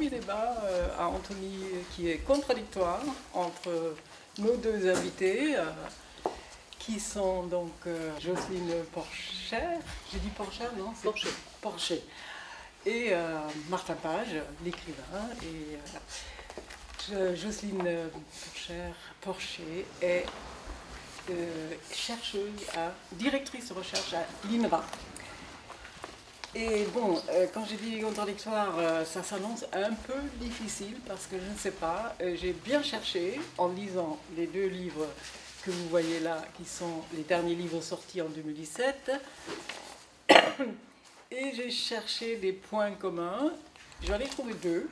premier débat à Antony qui est contradictoire entre nos deux invités, qui sont donc Jocelyne Porcher, j'ai dit Porcher, non? Porcher. Et Martin Page, l'écrivain. Et Jocelyne Porcher est chercheuse, directrice de recherche à l'INRA. Et bon, quand j'ai dit contradictoire, ça s'annonce un peu difficile parce que je ne sais pas. J'ai bien cherché en lisant les deux livres que vous voyez là, qui sont les derniers livres sortis en 2017. Et j'ai cherché des points communs. J'en ai trouvé deux.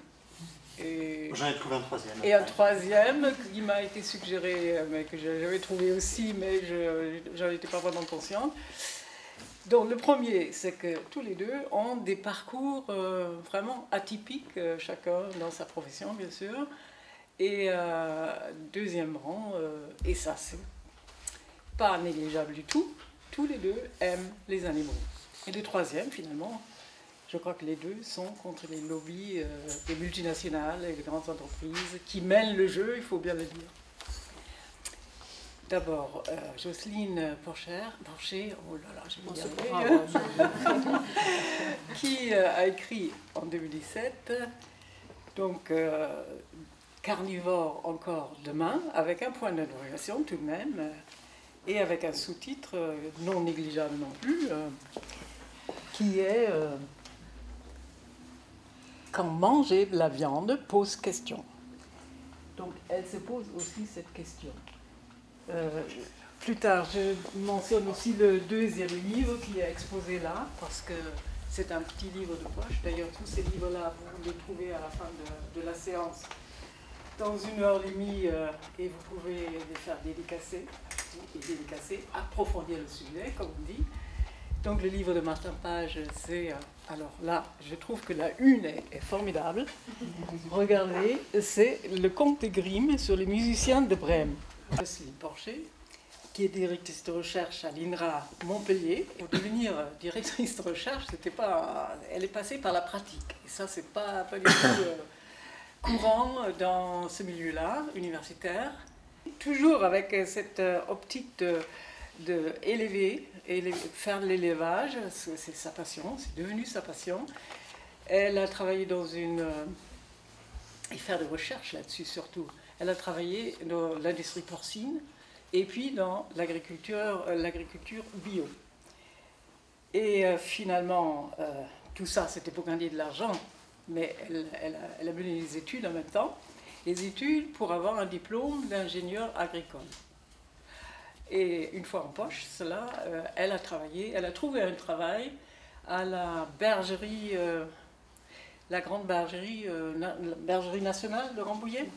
J'en ai trouvé un troisième. Et un troisième qui m'a été suggéré, mais que j'avais trouvé aussi, mais je n'en étais pas vraiment consciente. Donc le premier, c'est que tous les deux ont des parcours vraiment atypiques, chacun dans sa profession bien sûr. Et deuxièmement, et ça c'est pas négligeable du tout, tous les deux aiment les animaux. Et le troisième finalement, je crois que les deux sont contre les lobbies des multinationales et des grandes entreprises qui mêlent le jeu, il faut bien le dire. D'abord, Jocelyne Porcher, oh là là, j'ai qui a écrit en 2017, donc Carnivore encore demain, avec un point d'interrogation tout de même, et avec un sous-titre non négligeable non plus, qui est Quand manger de la viande pose question. Donc elle se pose aussi cette question. Plus tard, je mentionne aussi le deuxième livre qui est exposé là, parce que c'est un petit livre de poche. D'ailleurs, tous ces livres-là, vous les trouvez à la fin de la séance, dans 1h30, et vous pouvez les faire dédicacer, approfondir le sujet, comme on dit. Donc le livre de Martin Page, c'est... alors là, je trouve que la une est formidable. Regardez, c'est le conte de Grimm sur les musiciens de Brême. Jocelyne Porcher, qui est directrice de recherche à l'INRA Montpellier. Pour devenir directrice de recherche, elle est passée par la pratique. Et ça, c'est pas du tout courant dans ce milieu-là, universitaire. Toujours avec cette optique de faire de l'élevage, c'est sa passion, c'est devenu sa passion. Elle a travaillé et faire des recherches là-dessus surtout. Elle a travaillé dans l'industrie porcine et puis dans l'agriculture bio. Et finalement, tout ça, c'était pour gagner de l'argent, mais elle a mené des études en même temps, les études pour avoir un diplôme d'ingénieur agricole. Et une fois en poche, elle a trouvé un travail à la bergerie, la grande bergerie nationale de Rambouillet.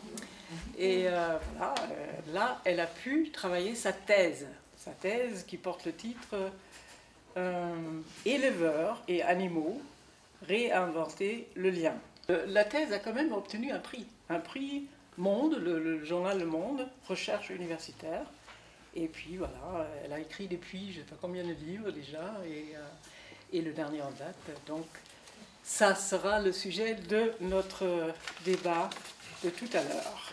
Et voilà, là, elle a pu travailler sa thèse qui porte le titre Éleveurs et animaux, réinventer le lien. La thèse a quand même obtenu un prix Monde, le journal Le Monde, recherche universitaire. Et puis voilà, elle a écrit depuis, je ne sais pas combien de livres déjà, et le dernier en date. Donc ça sera le sujet de notre débat de tout à l'heure.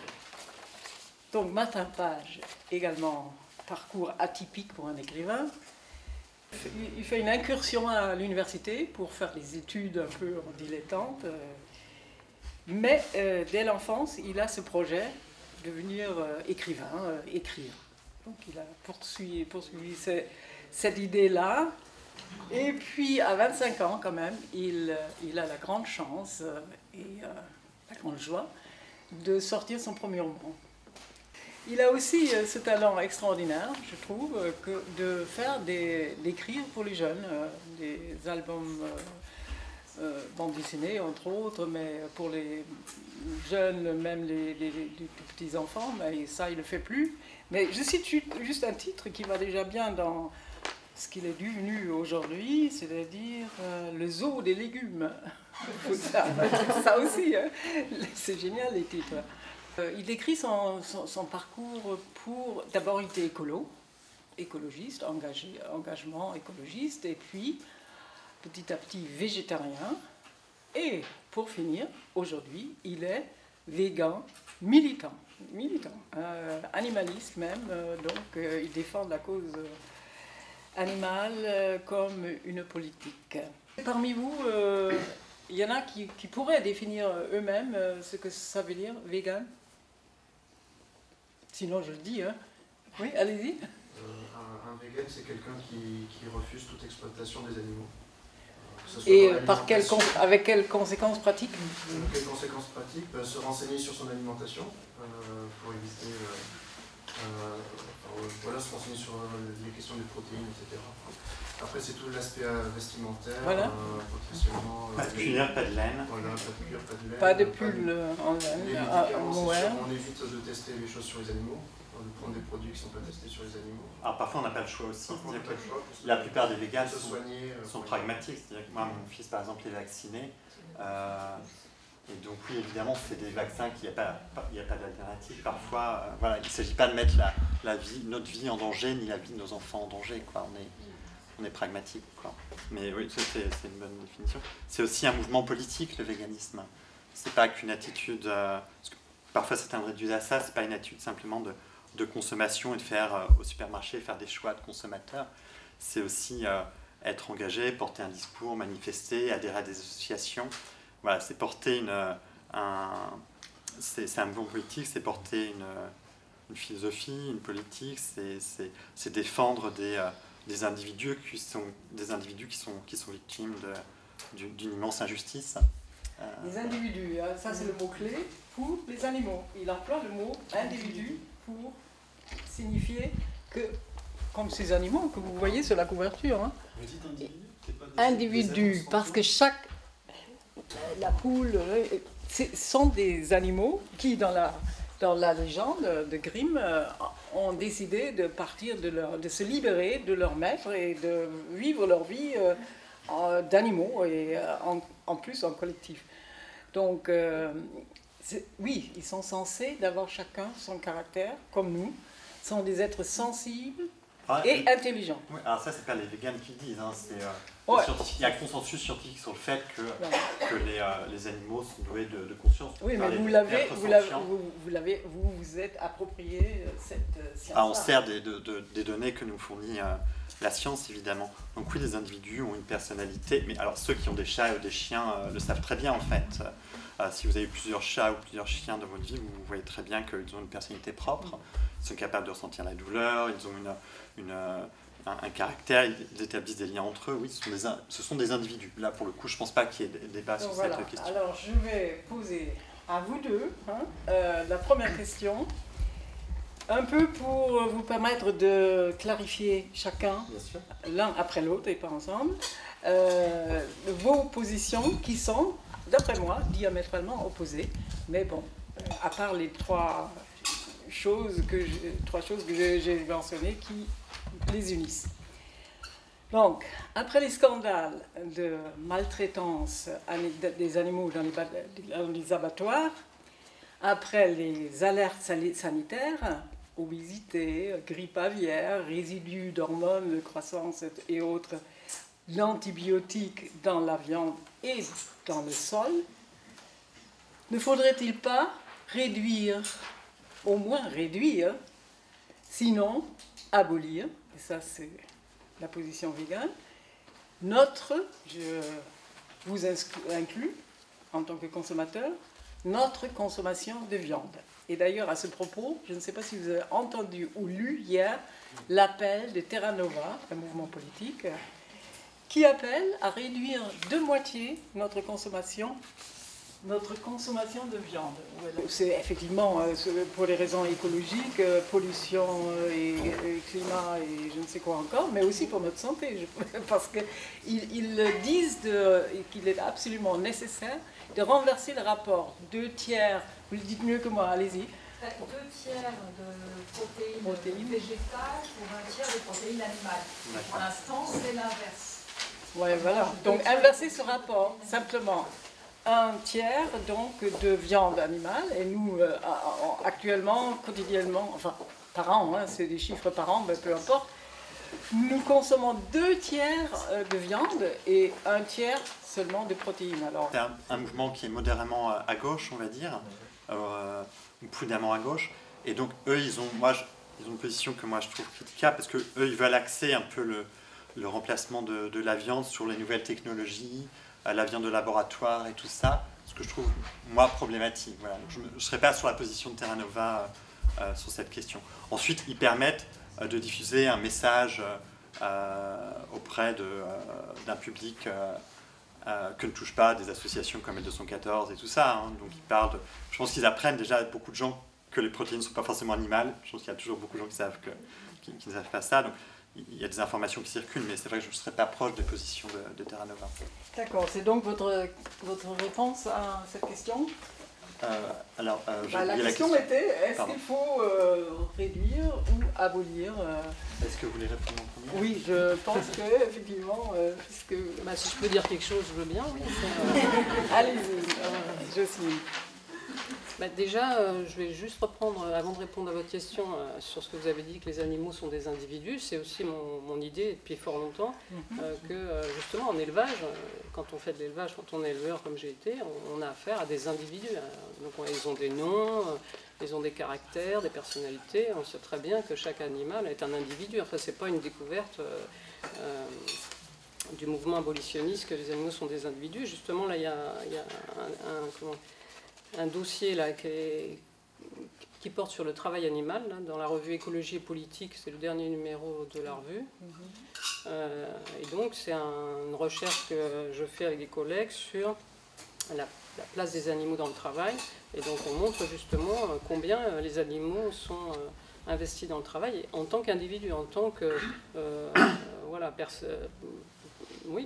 Donc Martin Page, également parcours atypique pour un écrivain. Il fait une incursion à l'université pour faire des études un peu en dilettante. Mais dès l'enfance, il a ce projet de devenir écrivain, écrire. Donc il a poursuivi cette idée-là. Et puis à 25 ans quand même, il a la grande chance et la grande joie de sortir son premier roman. Il a aussi ce talent extraordinaire, je trouve, d'écrire pour les jeunes, des albums bande dessinée entre autres, mais pour les jeunes, même les petits-enfants, mais ça il ne le fait plus. Mais je cite juste un titre qui va déjà bien dans ce qu'il est devenu aujourd'hui, c'est-à-dire le zoo des légumes. Ça aussi, hein. C'est génial les titres. Il décrit son parcours pour... D'abord il était écologiste, engagement écologiste, et puis petit à petit végétarien, et pour finir, aujourd'hui, il est végan militant, animaliste même, donc il défend la cause animale comme une politique. Parmi vous, il y en a qui pourraient définir eux-mêmes ce que ça veut dire, vegan? Sinon, je le dis, hein. Oui, allez-y. Un vegan, c'est quelqu'un qui refuse toute exploitation des animaux. Et avec quelles conséquences pratiques? Quelles conséquences pratiques? Se renseigner sur son alimentation pour éviter... voilà, se renseigner sur les questions des protéines, etc. Après, c'est tout l'aspect vestimentaire, voilà. potentiellement... Pas de cuir, pas de laine. Voilà, pas de cuir, pas de laine. Pas de pull en laine. On évite de tester les choses sur les animaux, de prendre des produits qui ne sont pas testés sur les animaux. Alors parfois on n'a pas le choix aussi. Parfois, on n'a pas le choix, la plupart des végans sont soigner, pragmatiques. C'est-à-dire que moi, mon fils par exemple est vacciné. Et donc oui, évidemment, c'est des vaccins qu'il n'y a pas d'alternative. Parfois, voilà, il ne s'agit pas de mettre notre vie en danger, ni la vie de nos enfants en danger, quoi. On est pragmatique, quoi. Mais oui, ça, c'est une bonne définition. C'est aussi un mouvement politique, le véganisme. C'est pas qu'une attitude... parce que parfois, certains réduisent à ça. C'est pas une attitude simplement de consommation et de faire au supermarché, faire des choix de consommateurs. C'est aussi être engagé, porter un discours, manifester, adhérer à des associations. Voilà, c'est porter c'est un mouvement politique, c'est porter une philosophie, une politique, c'est défendre des individus qui sont victimes d'une immense injustice. Les individus, ça c'est le mot-clé pour les animaux. Il emploie le mot individu pour signifier que, comme ces animaux que vous voyez sur la couverture, hein, vous dites individu, parce que la poule, sont des animaux qui, dans la légende de Grimm, ont décidé de partir, de se libérer de leur maître et de vivre leur vie d'animaux et en plus en collectif. Donc, oui, ils sont censés d'avoir chacun son caractère, comme nous, sont des êtres sensibles et intelligents. Oui, alors ça, c'est pas les véganes qui le disent, hein, Ouais. il y a consensus scientifique sur le fait que les animaux sont doués de conscience. Oui, mais vous êtes approprié cette science. On sert des données que nous fournit la science, évidemment. Donc oui, les individus ont une personnalité, mais alors ceux qui ont des chats ou des chiens le savent très bien, en fait. Si vous avez plusieurs chats ou plusieurs chiens dans votre vie, vous voyez très bien qu'ils ont une personnalité propre. Ils sont capables de ressentir la douleur, ils ont un caractère, ils établissent des liens entre eux. Oui, ce sont des individus. Là, pour le coup, je ne pense pas qu'il y ait débat sur cette question. Alors, je vais poser à vous deux la première question, un peu pour vous permettre de clarifier chacun, l'un après l'autre et pas ensemble, vos positions qui sont, d'après moi, diamétralement opposées. Mais bon, à part les trois choses que j'ai mentionnées qui les unissent. Donc, après les scandales de maltraitance des animaux dans les abattoirs, après les alertes sanitaires, obésité, grippe aviaire, résidus d'hormones de croissance et autres, l'antibiotique dans la viande et dans le sol, ne faudrait-il pas réduire, au moins réduire, sinon abolir, et ça c'est la position végane, je vous inclus en tant que consommateur, notre consommation de viande. Et d'ailleurs, à ce propos, je ne sais pas si vous avez entendu ou lu hier l'appel de Terra Nova, un mouvement politique, qui appelle à réduire de moitié notre consommation de viande. C'est effectivement pour les raisons écologiques, pollution et climat et je ne sais quoi encore, mais aussi pour notre santé, parce qu'ils disent qu'il est absolument nécessaire de renverser le rapport 2 tiers, vous le dites mieux que moi, allez-y. 2 tiers de protéines végétales pour 1 tiers de protéines animales. Pour l'instant, c'est l'inverse. Ouais, voilà. Donc inverser ce rapport, simplement. 1 tiers donc de viande animale, et nous actuellement, quotidiennement, enfin par an, c'est des chiffres par an, mais peu importe, nous consommons 2 tiers de viande et 1 tiers seulement de protéines. Alors, c'est un mouvement qui est modérément à gauche, on va dire, ou prudemment à gauche. Et donc, eux, ils ont une position que moi je trouve critiquable, parce qu'eux, ils veulent axer un peu le remplacement de la viande sur les nouvelles technologies, la viande de laboratoire et tout ça, ce que je trouve, moi, problématique. Voilà. Je ne serai pas sur la position de Terra Nova sur cette question. Ensuite, ils permettent de diffuser un message auprès d'un public que ne touche pas des associations comme L214 et tout ça. Hein. Donc, ils parlent je pense qu'ils apprennent déjà, beaucoup de gens, que les protéines ne sont pas forcément animales. Je pense qu'il y a toujours beaucoup de gens qui ne savent pas ça. Donc, il y a des informations qui circulent, mais c'est vrai que je ne serais pas proche des positions de Terra Nova. D'accord, c'est donc votre réponse à cette question? La question était, est-ce qu'il faut réduire ou abolir Est-ce que vous voulez répondre en premier? Oui, je pense que effectivement, puisque... si je peux dire quelque chose, je veux bien. Oui, allez-y, Jocelyne. Déjà, je vais juste reprendre, avant de répondre à votre question, sur ce que vous avez dit, que les animaux sont des individus. C'est aussi mon idée depuis fort longtemps, que justement en élevage, quand on fait de l'élevage, quand on est éleveur comme j'ai été, on a affaire à des individus. Donc ils ont des noms, ils ont des caractères, des personnalités. On sait très bien que chaque animal est un individu. Enfin, c'est pas une découverte du mouvement abolitionniste que les animaux sont des individus. Justement, là, il y a un dossier là, qui porte sur le travail animal, là, dans la revue Écologie et Politique, c'est le dernier numéro de la revue. Et donc c'est une recherche que je fais avec des collègues sur la place des animaux dans le travail. Et donc on montre justement combien les animaux sont investis dans le travail en tant qu'individus, en tant que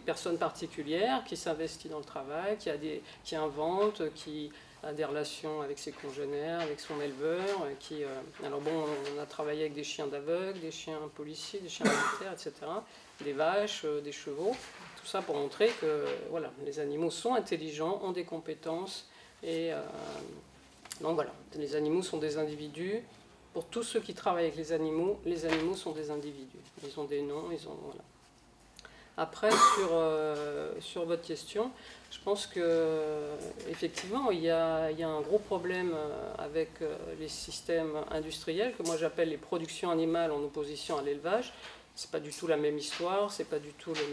personne particulière qui s'investit dans le travail, qui invente, qui a des relations avec ses congénères, avec son éleveur. Alors bon, on a travaillé avec des chiens d'aveugles, des chiens policiers, des chiens militaires, etc., des vaches, des chevaux, tout ça pour montrer que voilà, les animaux sont intelligents, ont des compétences, et donc voilà, les animaux sont des individus. Pour tous ceux qui travaillent avec les animaux sont des individus. Ils ont des noms, voilà. Après, sur votre question, je pense qu'effectivement, il y a un gros problème avec les systèmes industriels, que moi j'appelle les productions animales en opposition à l'élevage. Ce n'est pas du tout la même histoire, ce n'est pas du tout les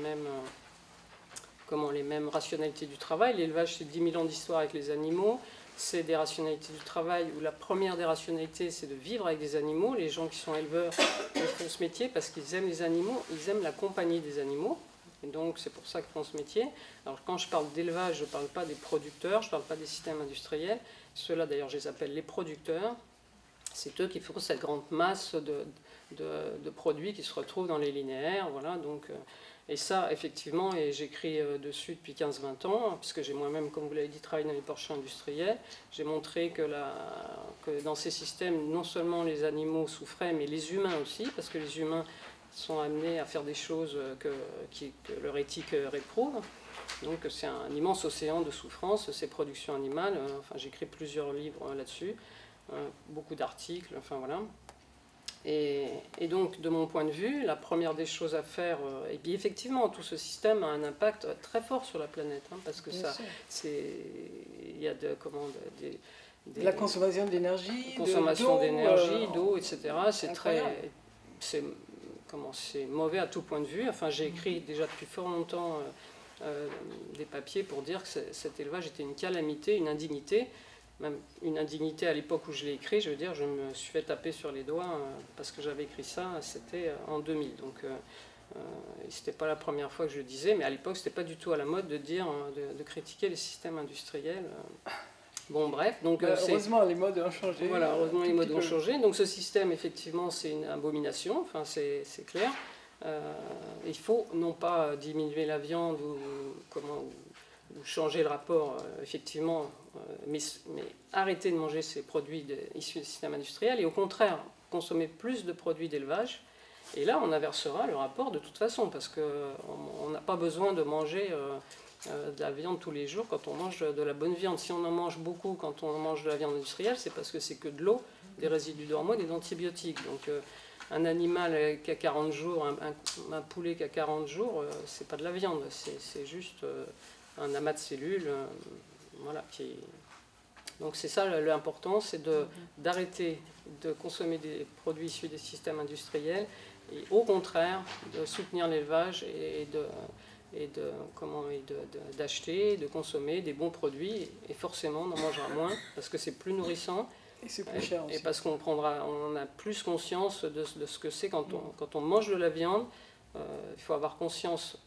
mêmes rationalités du travail. L'élevage, c'est 10 000 ans d'histoire avec les animaux. C'est des rationalités du travail où la première des rationalités, c'est de vivre avec des animaux. Les gens qui sont éleveurs, ils font ce métier parce qu'ils aiment les animaux, ils aiment la compagnie des animaux. Et donc c'est pour ça qu'ils font ce métier. Alors quand je parle d'élevage, je ne parle pas des producteurs, je ne parle pas des systèmes industriels. Ceux-là d'ailleurs je les appelle les producteurs. C'est eux qui font cette grande masse de produits qui se retrouvent dans les linéaires. Voilà, donc, et ça effectivement, et j'écris dessus depuis 15-20 ans, puisque j'ai moi-même, comme vous l'avez dit, travaillé dans les porchers industriels. J'ai montré que dans ces systèmes, non seulement les animaux souffraient, mais les humains aussi, parce que les humains sont amenés à faire des choses que leur éthique réprouve. Donc c'est un immense océan de souffrance, ces productions animales. Enfin, j'écris plusieurs livres là-dessus, beaucoup d'articles, enfin voilà. Et donc, de mon point de vue, la première des choses à faire, et puis effectivement, tout ce système a un impact très fort sur la planète, hein, parce que il y a la consommation d'énergie, d'eau, etc. C'est mauvais à tout point de vue. Enfin, j'ai écrit déjà depuis fort longtemps des papiers pour dire que cet élevage était une calamité, une indignité. Même une indignité à l'époque où je l'ai écrit, je veux dire, je me suis fait taper sur les doigts parce que j'avais écrit ça, c'était en 2000. Donc, c'était pas la première fois que je le disais, mais à l'époque, c'était pas du tout à la mode de dire, de critiquer les systèmes industriels. Bon, bref. Donc, heureusement, les modes ont changé. Voilà, heureusement, les modes ont changé. Donc, ce système, effectivement, c'est une abomination, enfin, c'est clair. Il faut non pas diminuer la viande ou changer le rapport, effectivement, mais arrêter de manger ces produits issus du système industriel et au contraire, consommer plus de produits d'élevage. Et là, on inversera le rapport de toute façon, parce qu'on n'a pas besoin de manger de la viande tous les jours quand on mange de la bonne viande. Si on en mange beaucoup quand on mange de la viande industrielle, c'est parce que c'est que de l'eau, des résidus d'hormones et d'antibiotiques. Donc un animal qui a 40 jours, un poulet qui a 40 jours, c'est pas de la viande, c'est juste un amas de cellules. Voilà, donc c'est ça l'important, c'est d'arrêter de consommer des produits issus des systèmes industriels et au contraire de soutenir l'élevage d'acheter, de consommer des bons produits et forcément d'en manger moins parce que c'est plus nourrissant. Et c'est plus cher aussi. Et parce qu'on a plus conscience de ce que c'est quand on mange de la viande. Il faut avoir conscience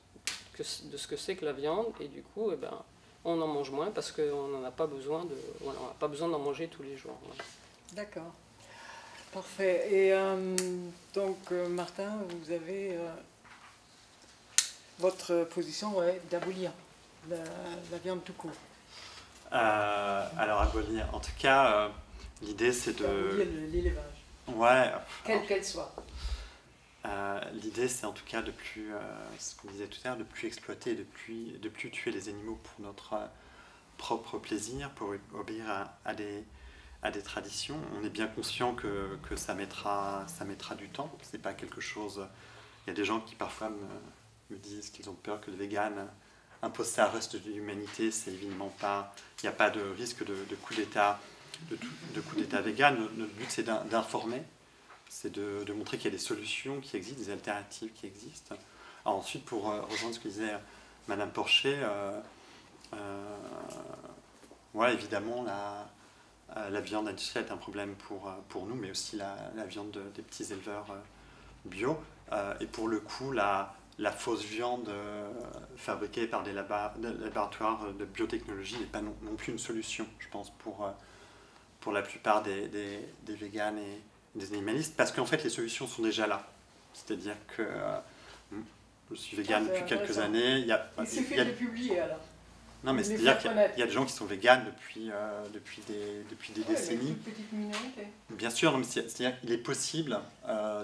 de ce que c'est que la viande et du coup, on en mange moins parce qu'on n'en a pas besoin on n'a pas besoin d'en manger tous les jours. Voilà. D'accord. Parfait. Et donc, Martin, vous avez votre position d'abolir la viande tout court. Alors, abolir. En tout cas, l'idée, c'est de... Abolir l'élevage. Ouais. Quelle qu'elle soit. L'idée, c'est en tout cas de plus, ce qu'on disait tout à l'heure, de plus exploiter, de plus tuer les animaux pour notre propre plaisir, pour obéir à des traditions. On est bien conscient que ça mettra du temps. C'est pas quelque chose. Il y a des gens qui parfois me disent qu'ils ont peur que le vegan impose ça au reste de l'humanité. C'est évidemment pas. Il n'y a pas de risque de coup d'État, de coup d'État vegan. Notre but, c'est d'informer. C'est de montrer qu'il y a des solutions qui existent, des alternatives qui existent. Alors ensuite, pour rejoindre ce que disait Madame Porcher, évidemment, la viande industrielle est un problème pour nous, mais aussi la viande des petits éleveurs bio. Et pour le coup, la fausse viande fabriquée par des laboratoires de biotechnologie n'est pas non plus une solution, je pense, pour la plupart des véganes et des animalistes, parce qu'en fait les solutions sont déjà là. C'est-à-dire que je suis végane depuis quelques années. Il suffit de les publier alors. Non, mais c'est-à-dire qu'il y a des gens qui sont véganes depuis des décennies. Une petite minorité. Bien sûr, c'est-à-dire qu'il est possible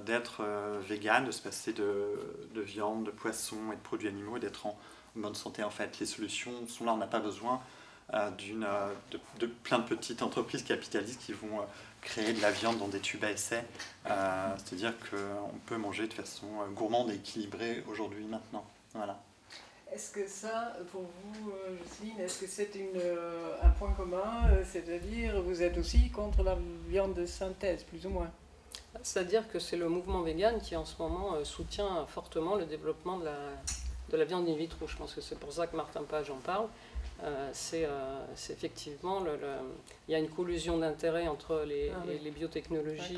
d'être végane, de se passer de viande, de poisson et de produits animaux et d'être en bonne santé. En fait, les solutions sont là. On n'a pas besoin de plein de petites entreprises capitalistes qui vont créer de la viande dans des tubes à essai. C'est-à-dire qu'on peut manger de façon gourmande et équilibrée aujourd'hui, maintenant. Voilà. Est-ce que ça, pour vous, Jocelyne, est-ce que c'est un point commun, c'est-à-dire vous êtes aussi contre la viande de synthèse, plus ou moins? C'est-à-dire que c'est le mouvement vegan qui en ce moment soutient fortement le développement de la viande in vitro. Je pense que c'est pour ça que Martin Page en parle. C'est effectivement, il y a une collusion d'intérêts entre les biotechnologies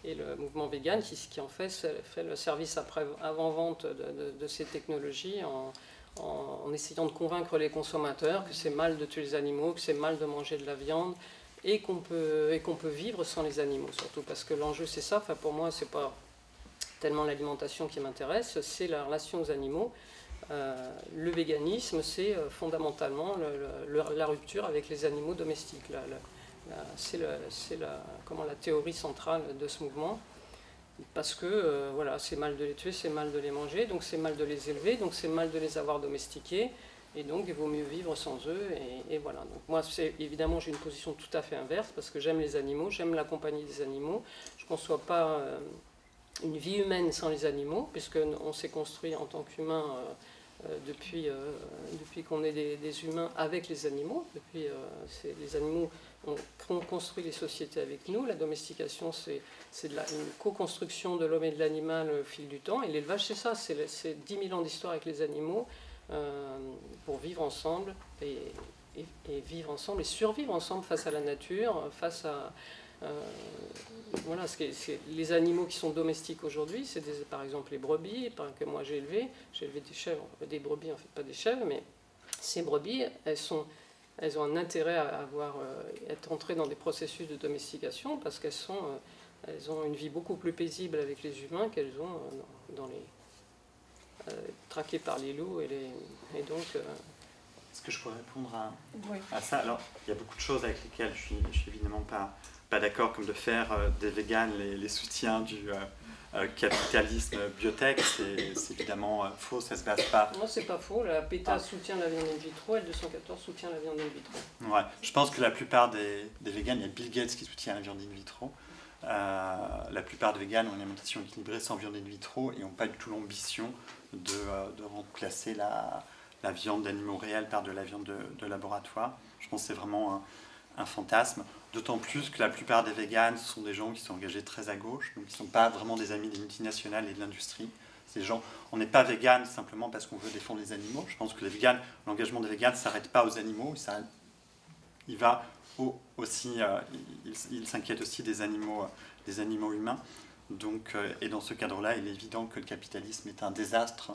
et le mouvement vegan qui en fait le service avant-vente de ces technologies en essayant de convaincre les consommateurs que c'est mal de tuer les animaux, que c'est mal de manger de la viande et qu'on peut vivre sans les animaux, surtout parce que l'enjeu c'est ça. Enfin, pour moi, c'est pas tellement l'alimentation qui m'intéresse, c'est la relation aux animaux. Le véganisme, c'est fondamentalement la rupture avec les animaux domestiques. C'est la théorie centrale de ce mouvement. Parce que c'est mal de les tuer, c'est mal de les manger, donc c'est mal de les élever, donc c'est mal de les avoir domestiqués, et donc il vaut mieux vivre sans eux. Et voilà. Donc moi, évidemment, j'ai une position tout à fait inverse, parce que j'aime les animaux, j'aime la compagnie des animaux. Je ne conçois pas une vie humaine sans les animaux, puisqu'on s'est construit en tant qu'humain depuis qu'on est des humains avec les animaux. Les animaux ont construit les sociétés avec nous. La domestication, c'est une co-construction de l'homme et de l'animal au fil du temps. Et l'élevage, c'est ça, c'est 10 000 ans d'histoire avec les animaux pour vivre ensemble et vivre ensemble et survivre ensemble face à la nature, face à... les animaux qui sont domestiques aujourd'hui, c'est par exemple les brebis que moi j'ai élevées des chèvres, des brebis en fait, pas des chèvres, mais ces brebis, elles ont un intérêt à être entrées dans des processus de domestication parce elles ont une vie beaucoup plus paisible avec les humains qu'elles ont traquées par les loups et donc... Est-ce que je pourrais répondre à ça? Alors, il y a beaucoup de choses avec lesquelles je suis évidemment pas d'accord, comme de faire des véganes les soutiens du capitalisme biotech. C'est évidemment faux, ça se base pas. Non, c'est pas faux. La PETA soutient la viande in vitro, L214 soutient la viande in vitro. Ouais, je pense que la plupart des véganes, il y a Bill Gates qui soutient la viande in vitro. la plupart des véganes ont une alimentation équilibrée sans viande in vitro et n'ont pas du tout l'ambition de remplacer la viande d'animaux réels par de la viande de laboratoire. Je pense que c'est vraiment un fantasme, d'autant plus que la plupart des véganes sont des gens qui sont engagés très à gauche, donc qui ne sont pas vraiment des amis des multinationales et de l'industrie. Ces gens, on n'est pas végan simplement parce qu'on veut défendre les animaux. Je pense que l'engagement des véganes ne s'arrête pas aux animaux, il va aussi, il s'inquiète aussi des animaux humains. Donc, et dans ce cadre-là, il est évident que le capitalisme est un désastre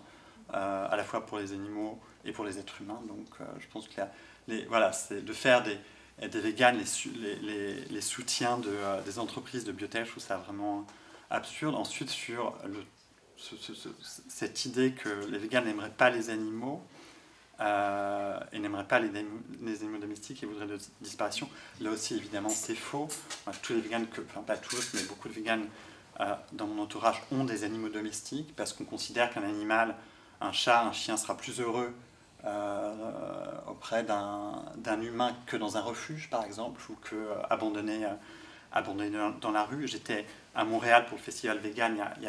à la fois pour les animaux et pour les êtres humains. Donc, je pense que voilà, c'est de faire des véganes les soutiens des entreprises de biotech, je trouve ça vraiment absurde. Ensuite, sur cette idée que les véganes n'aimeraient pas les animaux et n'aimeraient pas les animaux domestiques et voudraient de disparition, là aussi, évidemment, c'est faux. Tous les véganes, enfin pas tous, mais beaucoup de véganes dans mon entourage ont des animaux domestiques parce qu'on considère qu'un animal, un chat, un chien sera plus heureux auprès d'un humain que dans un refuge, par exemple, ou que abandonné dans la rue. J'étais à Montréal pour le festival vegan il y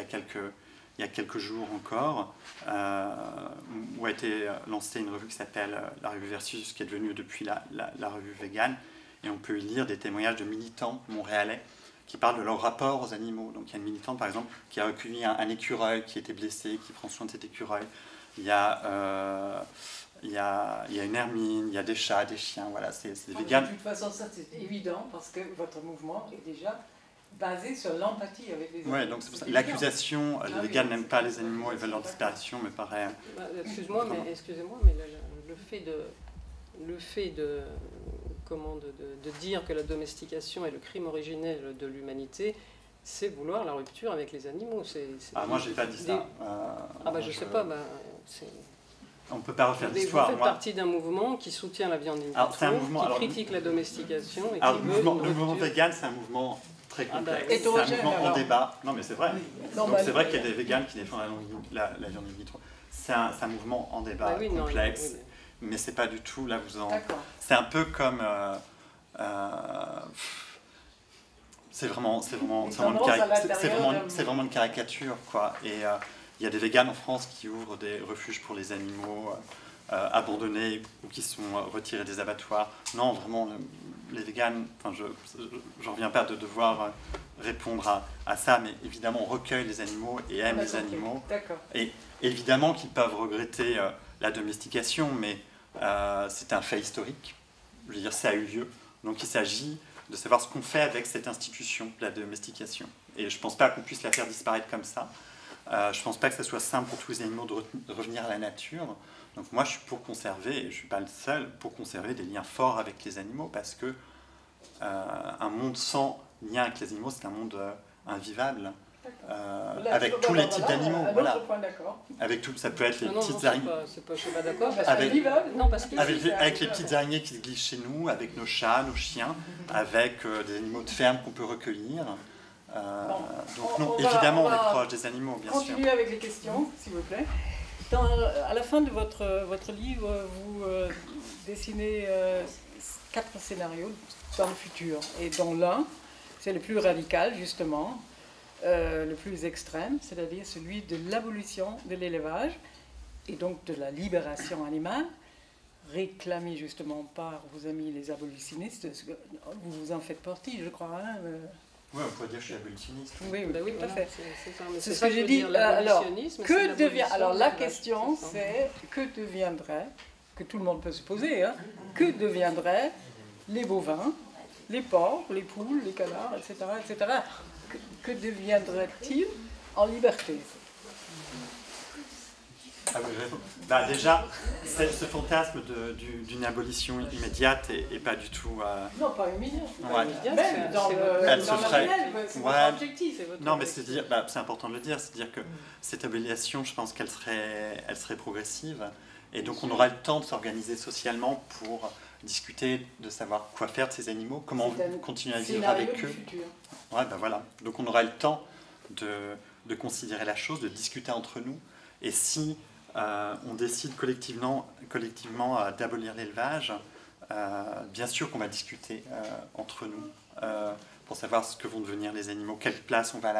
a quelques jours encore, où a été lancée une revue qui s'appelle La Revue Versus, qui est devenue depuis la revue vegan, et on peut y lire des témoignages de militants montréalais qui parlent de leur rapport aux animaux. Donc il y a une militante, par exemple, qui a recueilli un écureuil qui était blessé, qui prend soin de cet écureuil. Il y a une hermine, il y a des chats, des chiens, voilà, c'est des véganes. De toute façon, ça c'est évident, parce que votre mouvement est déjà basé sur l'empathie avec les animaux. Oui, donc c'est pour ça. L'accusation, les véganes n'aiment pas les animaux, ils veulent leur disparition, me paraît... Excusez-moi, mais le fait de dire que la domestication est le crime originel de l'humanité, c'est vouloir la rupture avec les animaux. Moi, je n'ai pas dit ça. Je sais pas. On ne peut pas refaire Vous l'histoire. faites partie d'un mouvement qui soutient la viande in vitro, qui critique la domestication et qui veut... Le mouvement vegan, c'est un mouvement très complexe. C'est un mouvement en débat. Non, mais c'est vrai. C'est vrai qu'il y a des véganes qui défendent la viande in vitro. C'est un mouvement en débat complexe. Mais c'est pas du tout, là c'est un peu comme... c'est vraiment une caricature, quoi. Et il y a des véganes en France qui ouvrent des refuges pour les animaux abandonnés ou qui sont retirés des abattoirs. Non, vraiment, les véganes, j'en reviens pas de devoir répondre à ça, mais évidemment, on recueille les animaux et aime les animaux. Et évidemment qu'ils peuvent regretter la domestication, mais c'est un fait historique. Je veux dire, ça a eu lieu. Donc il s'agit de savoir ce qu'on fait avec cette institution de la domestication. Et je ne pense pas qu'on puisse la faire disparaître comme ça. Je ne pense pas que ce soit simple pour tous les animaux de revenir à la nature. Donc moi, je suis pour conserver, et je ne suis pas le seul, pour conserver des liens forts avec les animaux, parce que un monde sans lien avec les animaux, c'est un monde invivable. Avec tous les types d'animaux, voilà. Avec tout, ça peut être les petites araignées. Je suis pas d'accord. Avec les petites araignées qui se glissent chez nous, avec nos chats, nos chiens, avec des animaux de ferme qu'on peut recueillir. Donc non, évidemment, on est proche des animaux, bien sûr. Continuez avec les questions, s'il vous plaît. À la fin de votre livre, vous dessinez 4 scénarios dans le futur. Et dans l'un, c'est le plus radical, justement. Le plus extrême, c'est-à-dire celui de l'abolition de l'élevage et donc de la libération animale, réclamée justement par vos amis les abolitionnistes. Vous vous en faites partie, je crois. Oui, on pourrait dire que je suis abolitionniste. Oui, tout à fait. C'est ce que j'ai dit. Alors, la question, c'est que deviendrait, que tout le monde peut se poser, que deviendraient les bovins, les porcs, les poules, les canards, etc., etc. Que deviendrait-il en liberté? Déjà, ce fantasme d'une abolition immédiate est pas du tout... Non, pas immédiate. Même dans le réel, c'est votre objectif. Non, mais c'est important de le dire, c'est dire que cette abolition, je pense qu'elle serait progressive, et donc on aura le temps de s'organiser socialement pour discuter de savoir quoi faire de ces animaux, comment continuer à vivre avec eux. Voilà. Donc on aura le temps de considérer la chose, de discuter entre nous, et si on décide collectivement d'abolir l'élevage, bien sûr qu'on va discuter entre nous pour savoir ce que vont devenir les animaux, quelle place on va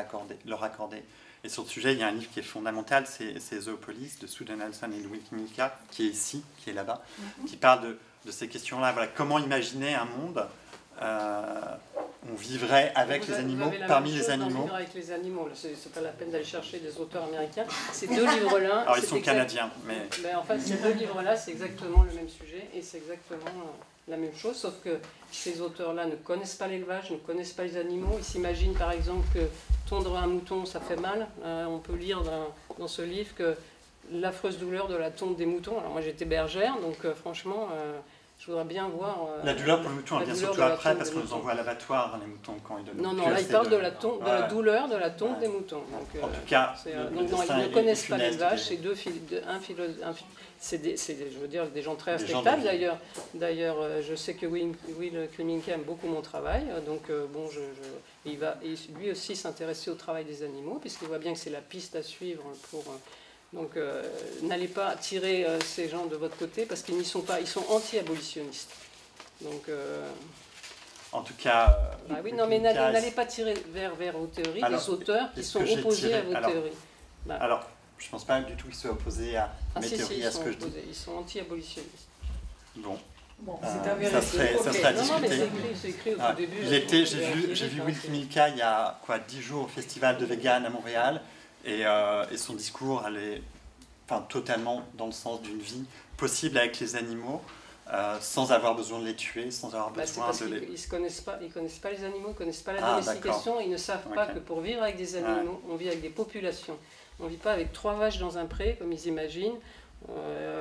leur accorder. Et sur ce sujet, il y a un livre qui est fondamental, c'est Zoopolis de Sue Donaldson et Louis Milka, qui est ici, qui est là-bas, qui parle de ces questions-là. Voilà, comment imaginer un monde on vivrait avec les animaux, parmi les animaux. Vivre avec les animaux, c'est pas la peine d'aller chercher des auteurs américains. Ces deux livres-là... Alors ils sont canadiens, mais... En fait, ces deux livres-là, c'est exactement le même sujet et c'est exactement la même chose, sauf que ces auteurs-là ne connaissent pas l'élevage, ne connaissent pas les animaux. Ils s'imaginent par exemple que tondre un mouton, ça fait mal. On peut lire dans ce livre que l'affreuse douleur de la tonte des moutons. Alors moi j'étais bergère, donc franchement... je voudrais bien voir... la douleur pour le mouton, elle vient surtout après, parce qu'on nous envoie à l'abattoir, les moutons, quand ils donnent... Non, là, il parle de la douleur de la tonte des moutons. Donc, en tout cas, non, ils ne connaissent pas l'élevage, c'est c'est je veux dire, des gens très respectables, d'ailleurs. D'ailleurs, je sais que Will Cunningham aime beaucoup mon travail, donc bon, il va lui aussi s'intéresser au travail des animaux, puisqu'il voit bien que c'est la piste à suivre pour... Donc n'allez pas tirer ces gens de votre côté parce qu'ils n'y sont pas, ils sont anti-abolitionnistes. Donc en tout cas, oui, non, mais n'allez pas tirer vers vos théories des auteurs qui sont opposés à vos théories. Alors, je ne pense pas du tout qu'ils soient opposés à mes théories, à ce que je dis. Ils sont anti-abolitionnistes. Bon, c'est un vérifié. Ça serait à discuter. Non, mais c'est écrit au tout début. J'ai vu Will Milka il y a 10 jours au Festival de Vegan à Montréal. Et son discours allait totalement dans le sens d'une vie possible avec les animaux, sans avoir besoin de les tuer, sans avoir besoin de les... Ils ne connaissent pas les animaux, ils ne connaissent pas la domestication, ils ne savent pas que pour vivre avec des animaux, on vit avec des populations. On ne vit pas avec 3 vaches dans un pré, comme ils imaginent.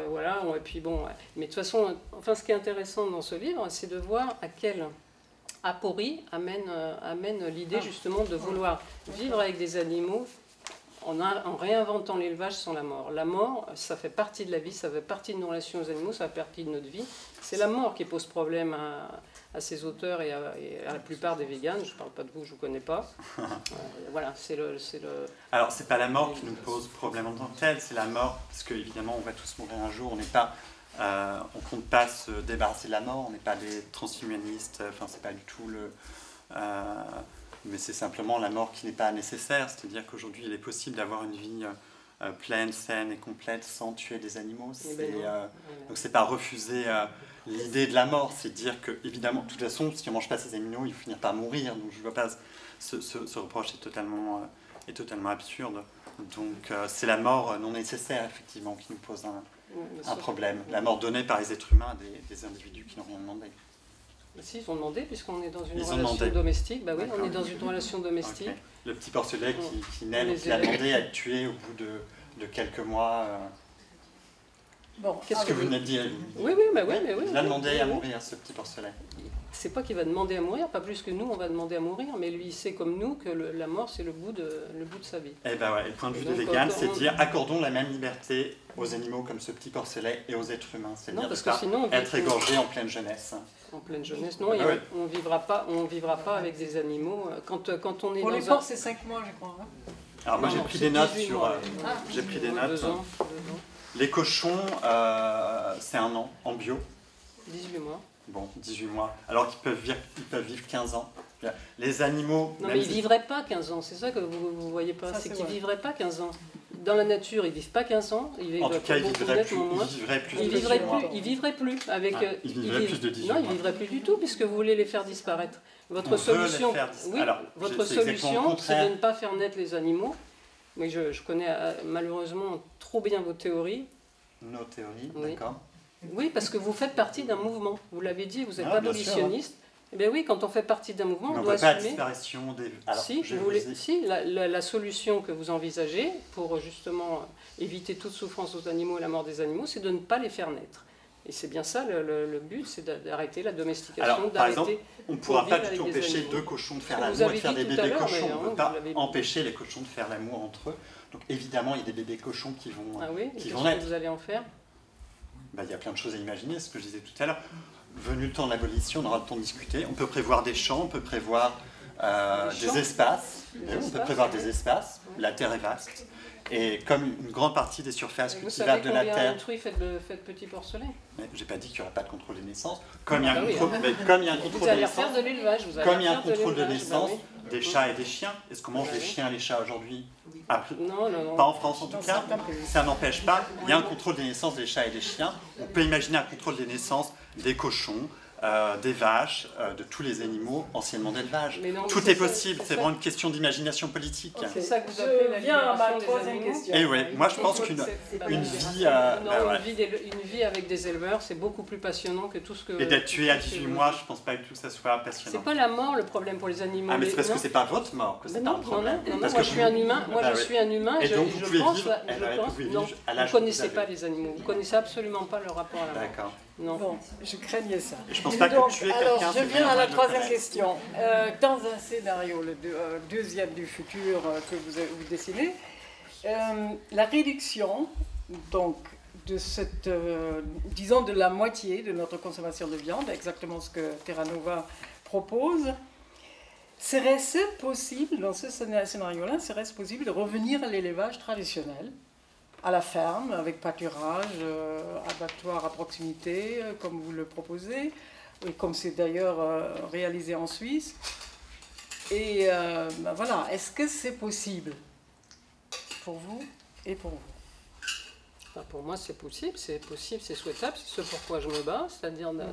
Voilà, et puis bon... Mais de toute façon, ce qui est intéressant dans ce livre, c'est de voir à quelle aporie amène l'idée justement de vouloir vivre avec des animaux en réinventant l'élevage sans la mort. La mort, ça fait partie de la vie, ça fait partie de nos relations aux animaux, ça fait partie de notre vie. C'est la mort qui pose problème à ces auteurs et à la plupart des véganes. Je ne parle pas de vous, je ne vous connais pas. Voilà, c'est le... Alors, ce n'est pas la mort qui nous pose problème en tant que tel, c'est la mort, parce qu'évidemment, on va tous mourir un jour, on n'est pas... on compte pas se débarrasser de la mort, on n'est pas des transhumanistes, c'est pas du tout le... mais c'est simplement la mort qui n'est pas nécessaire, c'est-à-dire qu'aujourd'hui il est possible d'avoir une vie pleine, saine et complète sans tuer des animaux. Donc c'est pas refuser l'idée de la mort, c'est dire que évidemment, de toute façon, si on ne mange pas ces animaux, ils vont finir par mourir, donc je ne vois pas ce reproche est totalement absurde. Donc c'est la mort non nécessaire effectivement qui nous pose un problème, la mort donnée par les êtres humains des individus qui n'ont rien demandé. Si, ils ont demandé, puisqu'on est dans une relation domestique. Bah oui, on est dans une relation domestique. Okay. Le petit porcelet qui naît, qui a demandé à être tué au bout de quelques mois. Bon, qu'est-ce que vous venez de dire? Oui, mais oui. Il a demandé à mourir, ce petit porcelet. C'est pas qu'il va demander à mourir, pas plus que nous, on va demander à mourir, mais lui, il sait comme nous que la mort, c'est le bout de sa vie. Et ben ouais, le point de vue de vegan, c'est dire accordons la même liberté aux animaux comme ce petit porcelet et aux êtres humains. C'est-à-dire de être égorgé en pleine jeunesse. En pleine jeunesse, non, on vivra pas avec des animaux. Quand on est pour les porcs, c'est 5 mois, je crois. Alors moi, j'ai pris des notes sur... j'ai pris des notes. 2 ans. Les cochons, c'est 1 an, en bio. 18 mois. Bon, 18 mois. Alors qu'ils peuvent vivre 15 ans. Les animaux... Non, mais ils ne vivraient pas 15 ans. C'est ça que vous ne voyez pas. C'est qu'ils ne vivraient pas 15 ans. Dans la nature, ils ne vivent pas 15 ans. En tout cas, ils vivraient plus de 18 mois. Ils vivraient plus. Ils vivraient plus de 18 mois. Non, ils ne vivraient plus du tout, puisque vous voulez les faire disparaître. Votre solution, c'est de ne pas faire naître les animaux. Mais je connais malheureusement trop bien vos théories. Nos théories, d'accord. Oui, parce que vous faites partie d'un mouvement. Vous l'avez dit, vous êtes abolitionniste. Eh bien oui, quand on fait partie d'un mouvement, on doit assumer... pas la disparition des... Alors, si, la solution que vous envisagez pour justement éviter toute souffrance aux animaux et la mort des animaux, c'est de ne pas les faire naître. Et c'est bien ça, le but, c'est d'arrêter la domestication. Alors, par exemple, on ne pourra pas du tout empêcher 2 cochons de faire l'amour et de faire des bébés cochons. On ne peut pas empêcher les cochons de faire l'amour entre eux. Donc évidemment, il y a des bébés cochons qui vont naître. Qu'est-ce que vous allez en faire? Il y a plein de choses à imaginer, ce que je disais tout à l'heure. Venu le temps de l'abolition, on aura le temps de discuter. On peut prévoir des champs, on peut prévoir des espaces. On peut prévoir des espaces la Terre est vaste. Et comme une grande partie des surfaces cultivables de la Terre... Vous savez combien Altruy fait de petits porcelets? J'ai pas dit qu'il n'y aurait pas de contrôle des naissances. Comme il y a un contrôle des naissances... de l'élevage. Comme il y a un contrôle de naissance des chats et des chiens. Est-ce qu'on mange des chiens et des chats aujourd'hui? Non. Pas en France en tout cas. Ça n'empêche pas. Il y a un contrôle des naissances des chats et des chiens. On peut imaginer un contrôle des naissances des cochons, des vaches, de tous les animaux anciennement d'élevage. Tout est possible, c'est vraiment une question d'imagination politique. C'est ça que vous appelez la libération des animaux. Et oui, moi je pense qu'une vie avec des éleveurs, c'est beaucoup plus passionnant que tout ce que... Et d'être tué à 18 mois, je pense pas du tout que ça soit passionnant. C'est pas la mort le problème pour les animaux. Ah mais c'est parce que c'est pas votre mort que c'est un problème. Non, moi je suis un humain, et donc vous pouvez vivre à l'âge où vous connaissez pas les animaux, vous connaissez absolument pas leur rapport à la mort. D'accord. Non. Bon, je craignais ça. Je pense pas que tuer quelqu'un... Je viens à la troisième question. Dans un scénario, le deuxième du futur que vous dessinez, la réduction donc, de cette, disons de la moitié de notre consommation de viande, exactement ce que Terra Nova propose, serait-ce possible, dans ce scénario-là, serait-ce possible de revenir à l'élevage traditionnel, à la ferme, avec pâturage, abattoir à proximité, comme vous le proposez, et comme c'est d'ailleurs réalisé en Suisse. Et ben voilà, est-ce que c'est possible pour vous et pour vous? Enfin, pour moi, c'est possible, c'est souhaitable, c'est ce pourquoi je me bats, c'est-à-dire de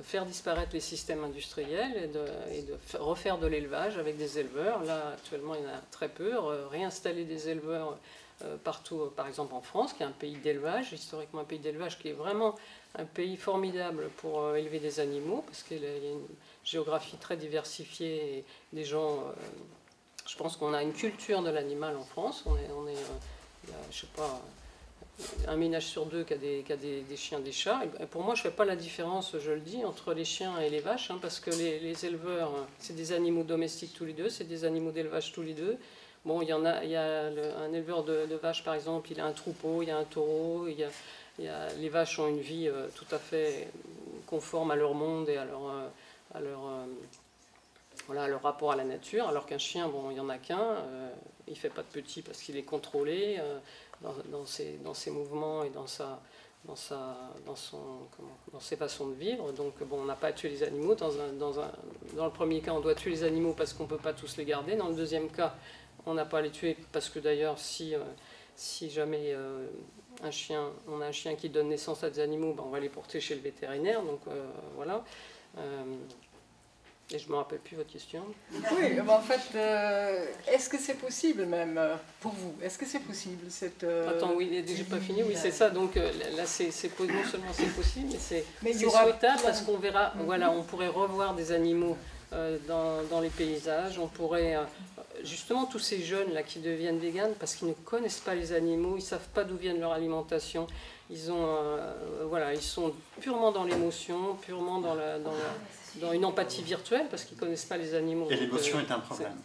faire disparaître les systèmes industriels et de refaire de l'élevage avec des éleveurs. Là, actuellement, il y en a très peu. Réinstaller des éleveurs partout, par exemple en France, qui est un pays d'élevage, historiquement un pays d'élevage, qui est vraiment un pays formidable pour élever des animaux, parce qu'il y a une géographie très diversifiée et des gens... je pense qu'on a une culture de l'animal en France. Il y a, je sais pas, un ménage sur deux qui a des chiens, des chats. Et pour moi, je ne fais pas la différence, je le dis, entre les chiens et les vaches, parce que les éleveurs, c'est des animaux domestiques tous les deux, c'est des animaux d'élevage tous les deux. Bon, il y a un éleveur de vaches, par exemple, il a un troupeau, il y a un taureau, les vaches ont une vie tout à fait conforme à leur monde et à leur rapport à la nature, alors qu'un chien, bon, il n'y en a qu'un, il ne fait pas de petits parce qu'il est contrôlé dans ses mouvements et dans ses façons de vivre. Donc bon, on n'a pas à tuer les animaux. Dans le premier cas, on doit tuer les animaux parce qu'on ne peut pas tous les garder. Dans le deuxième cas, on n'a pas à les tuer parce que d'ailleurs, si jamais on a un chien qui donne naissance à des animaux, ben, on va les porter chez le vétérinaire. Donc voilà. Et je ne me rappelle plus votre question. Oui, en fait, est-ce que c'est possible même pour vous? Est-ce que c'est possible cette... Attends, oui, j'ai pas fini, oui, c'est ça. Donc là, non seulement c'est possible, mais c'est souhaitable parce qu'on verra, voilà, on pourrait revoir des animaux dans les paysages. On pourrait, justement, tous ces jeunes là qui deviennent véganes parce qu'ils ne connaissent pas les animaux, ils ne savent pas d'où viennent leur alimentation. Ils sont purement dans l'émotion, purement dans une empathie virtuelle parce qu'ils ne connaissent pas les animaux. Et l'émotion est un problème.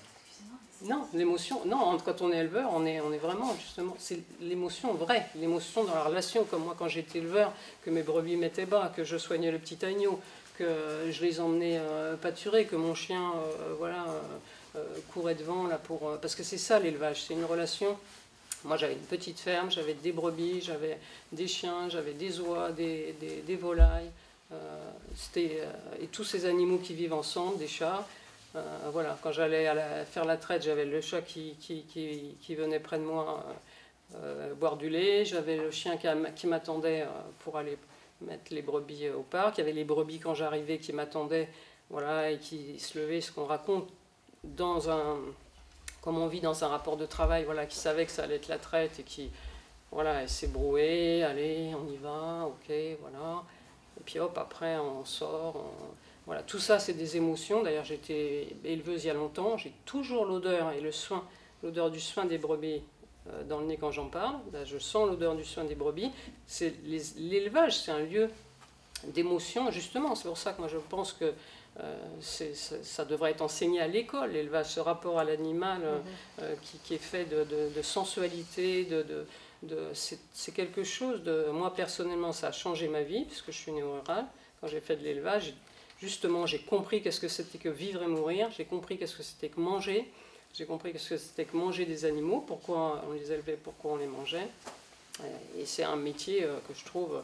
Non, l'émotion, non, quand on est éleveur, on est vraiment, justement, c'est l'émotion vraie, l'émotion dans la relation, comme moi quand j'étais éleveur, que mes brebis m'étaient bas, que je soignais le petit agneau, que je les emmenais pâturer, que mon chien, courait devant, là, parce que c'est ça l'élevage, c'est une relation. Moi j'avais une petite ferme, j'avais des brebis, j'avais des chiens, j'avais des oies, des volailles, et tous ces animaux qui vivent ensemble, des chats. Voilà, quand j'allais faire la traite, j'avais le chat qui venait près de moi boire du lait, j'avais le chien qui m'attendait pour aller mettre les brebis au parc, il y avait les brebis quand j'arrivais qui m'attendaient, voilà, et qui se levaient, ce qu'on raconte comme on vit dans un rapport de travail, voilà, qui savait que ça allait être la traite et qui, voilà, elle s'est brouée, allez, on y va, ok, voilà. Et puis hop, après on sort, voilà, tout ça c'est des émotions. D'ailleurs j'étais éleveuse il y a longtemps, j'ai toujours l'odeur et le soin, l'odeur du soin des brebis dans le nez quand j'en parle. Là, je sens l'odeur du soin des brebis. L'élevage, c'est un lieu d'émotion, justement. C'est pour ça que moi je pense que ça devrait être enseigné à l'école, l'élevage, ce rapport à l'animal qui est fait de sensualité, c'est quelque chose de... Moi, personnellement, ça a changé ma vie, puisque je suis néo-rurale. Quand j'ai fait de l'élevage, justement, j'ai compris qu'est-ce que c'était que vivre et mourir, j'ai compris qu'est-ce que c'était que manger. J'ai compris que c'était que manger des animaux, pourquoi on les élevait, pourquoi on les mangeait. Et c'est un métier que je trouve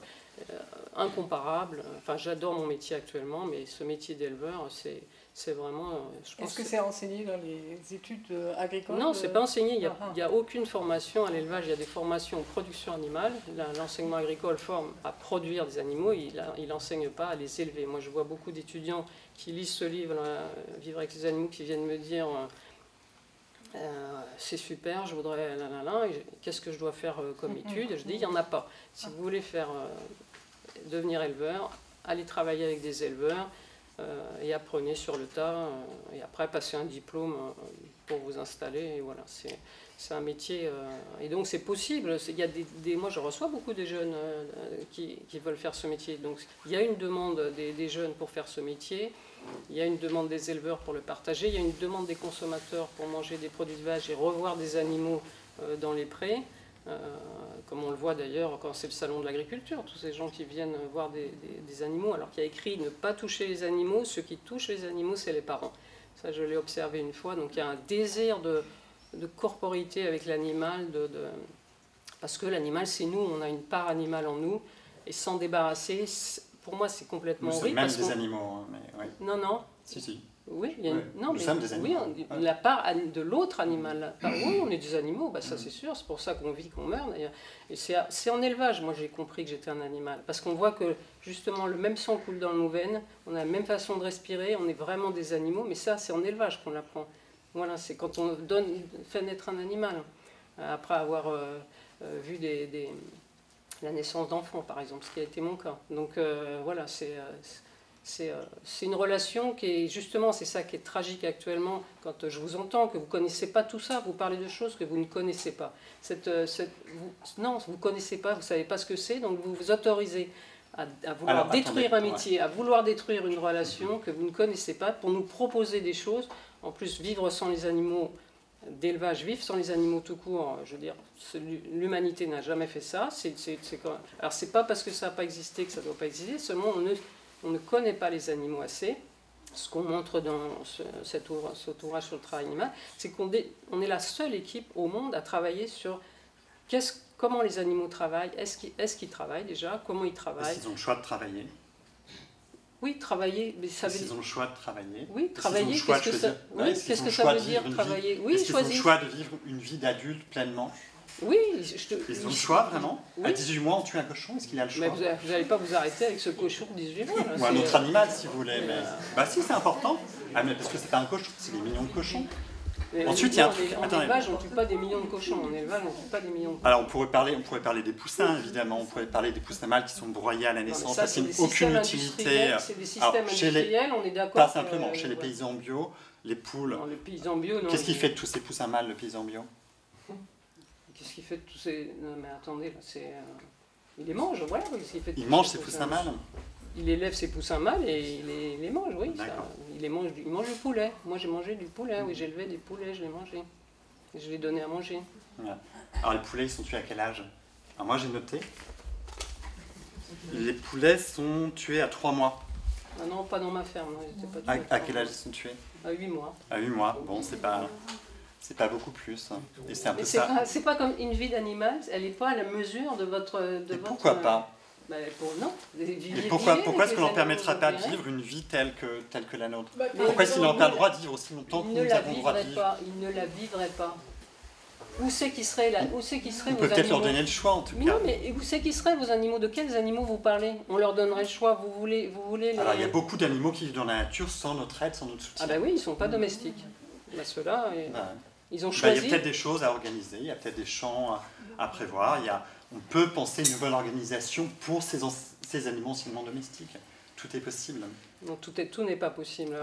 incomparable. Enfin, j'adore mon métier actuellement, mais ce métier d'éleveur, c'est vraiment... Est-ce que c'est enseigné dans les études agricoles? Non, c'est pas enseigné. Il n'y a aucune formation à l'élevage. Il y a des formations en production animale. L'enseignement agricole forme à produire des animaux. Il n'enseigne pas à les élever. Moi, je vois beaucoup d'étudiants qui lisent ce livre, Vivre avec les animaux, qui viennent me dire... c'est super, je voudrais qu'est-ce que je dois faire comme étude? Je dis, il n'y en a pas. Si vous voulez devenir éleveur, allez travailler avec des éleveurs et apprenez sur le tas, et après passez un diplôme pour vous installer, et voilà, c'est un métier, et donc c'est possible. Il y a moi je reçois beaucoup de jeunes qui veulent faire ce métier, donc il y a une demande des jeunes pour faire ce métier. Il y a une demande des éleveurs pour le partager, il y a une demande des consommateurs pour manger des produits de vache et revoir des animaux dans les prés, comme on le voit d'ailleurs quand c'est le salon de l'agriculture, tous ces gens qui viennent voir des animaux, alors qu'il y a écrit ne pas toucher les animaux, ceux qui touchent les animaux, c'est les parents. Ça, je l'ai observé une fois, donc il y a un désir de corporité avec l'animal, parce que l'animal, c'est nous, on a une part animale en nous, et s'en débarrasser... Pour moi, c'est complètement horrible. Même des animaux, hein, mais ouais. Non, non. Si. Oui, Nous sommes des animaux. Oui, la part de l'autre animal. Oui, on est des animaux, bah, ça c'est sûr, c'est pour ça qu'on vit, qu'on meurt d'ailleurs. Et c'est en élevage, moi j'ai compris que j'étais un animal. Parce qu'on voit que justement le même sang coule dans nos veines, on a la même façon de respirer, on est vraiment des animaux, mais ça c'est en élevage qu'on l'apprend. Voilà, c'est quand on fait naître un animal. Après avoir vu la naissance d'enfants, par exemple, ce qui a été mon cas. Donc voilà, c'est une relation qui est, justement, c'est ça qui est tragique actuellement, quand je vous entends, que vous ne connaissez pas tout ça, vous parlez de choses que vous ne connaissez pas. Non, vous ne connaissez pas, vous ne savez pas ce que c'est, donc vous vous autorisez à vouloir détruire un métier, à vouloir détruire une relation que vous ne connaissez pas, pour nous proposer des choses. En plus, vivre sans les animaux, d'élevage, vivre sans les animaux tout court, je veux dire, l'humanité n'a jamais fait ça. Alors c'est pas parce que ça n'a pas existé que ça ne doit pas exister, seulement on ne connaît pas les animaux assez. Ce qu'on montre dans cet ouvrage sur le travail animal, c'est qu'on est la seule équipe au monde à travailler sur comment les animaux travaillent, est-ce qu'ils travaillent déjà, comment ils travaillent. Est-ce qu'ils ont le choix de travailler? Oui, travailler, mais ça veut dire... Ils ont le choix de travailler. Oui, travailler, qu'est-ce que ça veut dire, travailler? Oui, est-ce qu'ils ont le choix de vivre une vie d'adulte pleinement? Oui, ils ont le choix, vraiment? Oui. À 18 mois, on tue un cochon, est-ce qu'il a le choix? Mais vous n'allez pas vous arrêter avec ce cochon de 18 mois. Là, ou un autre animal, si vous voulez. Mais... Bah si, c'est important. Ah, mais parce que c'est pas un cochon, c'est des millions de cochons. Mais ensuite, il y a un truc... En élevage, on ne tue pas des millions de cochons. En élevage, on ne tue pas des millions de cochons. Alors, on pourrait parler des poussins, évidemment. On pourrait parler des poussins mâles qui sont broyés à la naissance. Ça, c'est aucune utilité. C'est des systèmes industriels, on est d'accord. Pas simplement. Chez les paysans bio, les poules... Non, les paysans bio, non. Qu'est-ce qu'il fait de tous ces poussins mâles, le paysan bio? Qu'est-ce qu'il fait de tous ces... Non, mais attendez, il les mange, voilà. Il mange ses poussins mâles? Il élève ses poussins mâles et il les mange, oui. Il mange du poulet. Moi, j'ai mangé du poulet, oui, j'ai élevé des poulets, je les mangeais. Je les donnais à manger. Ouais. Alors, les poulets, ils sont tués à quel âge? Alors, moi, j'ai noté. Les poulets sont tués à 3 mois. Ah non, pas dans ma ferme. Non, ils étaient pas tués à quel âge ils sont tués? À 8 mois. À 8 mois, bon, c'est pas beaucoup plus. Et c'est un peu ça. C'est pas comme une vie d'animal, elle n'est pas à la mesure de votre... Pourquoi pas? Non. Et pourquoi est-ce qu'on ne leur permettra pas de vivre une vie telle que la nôtre? Pourquoi est-ce qu'ils n'ont pas le droit de vivre aussi longtemps que nous avons le droit de vivre? Ils ne la vivraient pas. Où c'est qu'ils seraient là? Où c'est qu'ils seraient vos animaux? On peut peut-être leur donner le choix en tout cas. Non, mais où c'est qu'ils seraient vos animaux? De quels animaux vous parlez? On leur donnerait le choix. Vous voulez les... Alors il y a beaucoup d'animaux qui vivent dans la nature sans notre aide, sans notre soutien. Ah ben oui, ils ne sont pas domestiques. Ceux-là, ils ont choisi... Il y a peut-être des choses à organiser, il y a peut-être des champs à prévoir. On peut penser une nouvelle organisation pour ces animaux anciennement domestiques. Tout est possible. Non, tout n'est pas possible.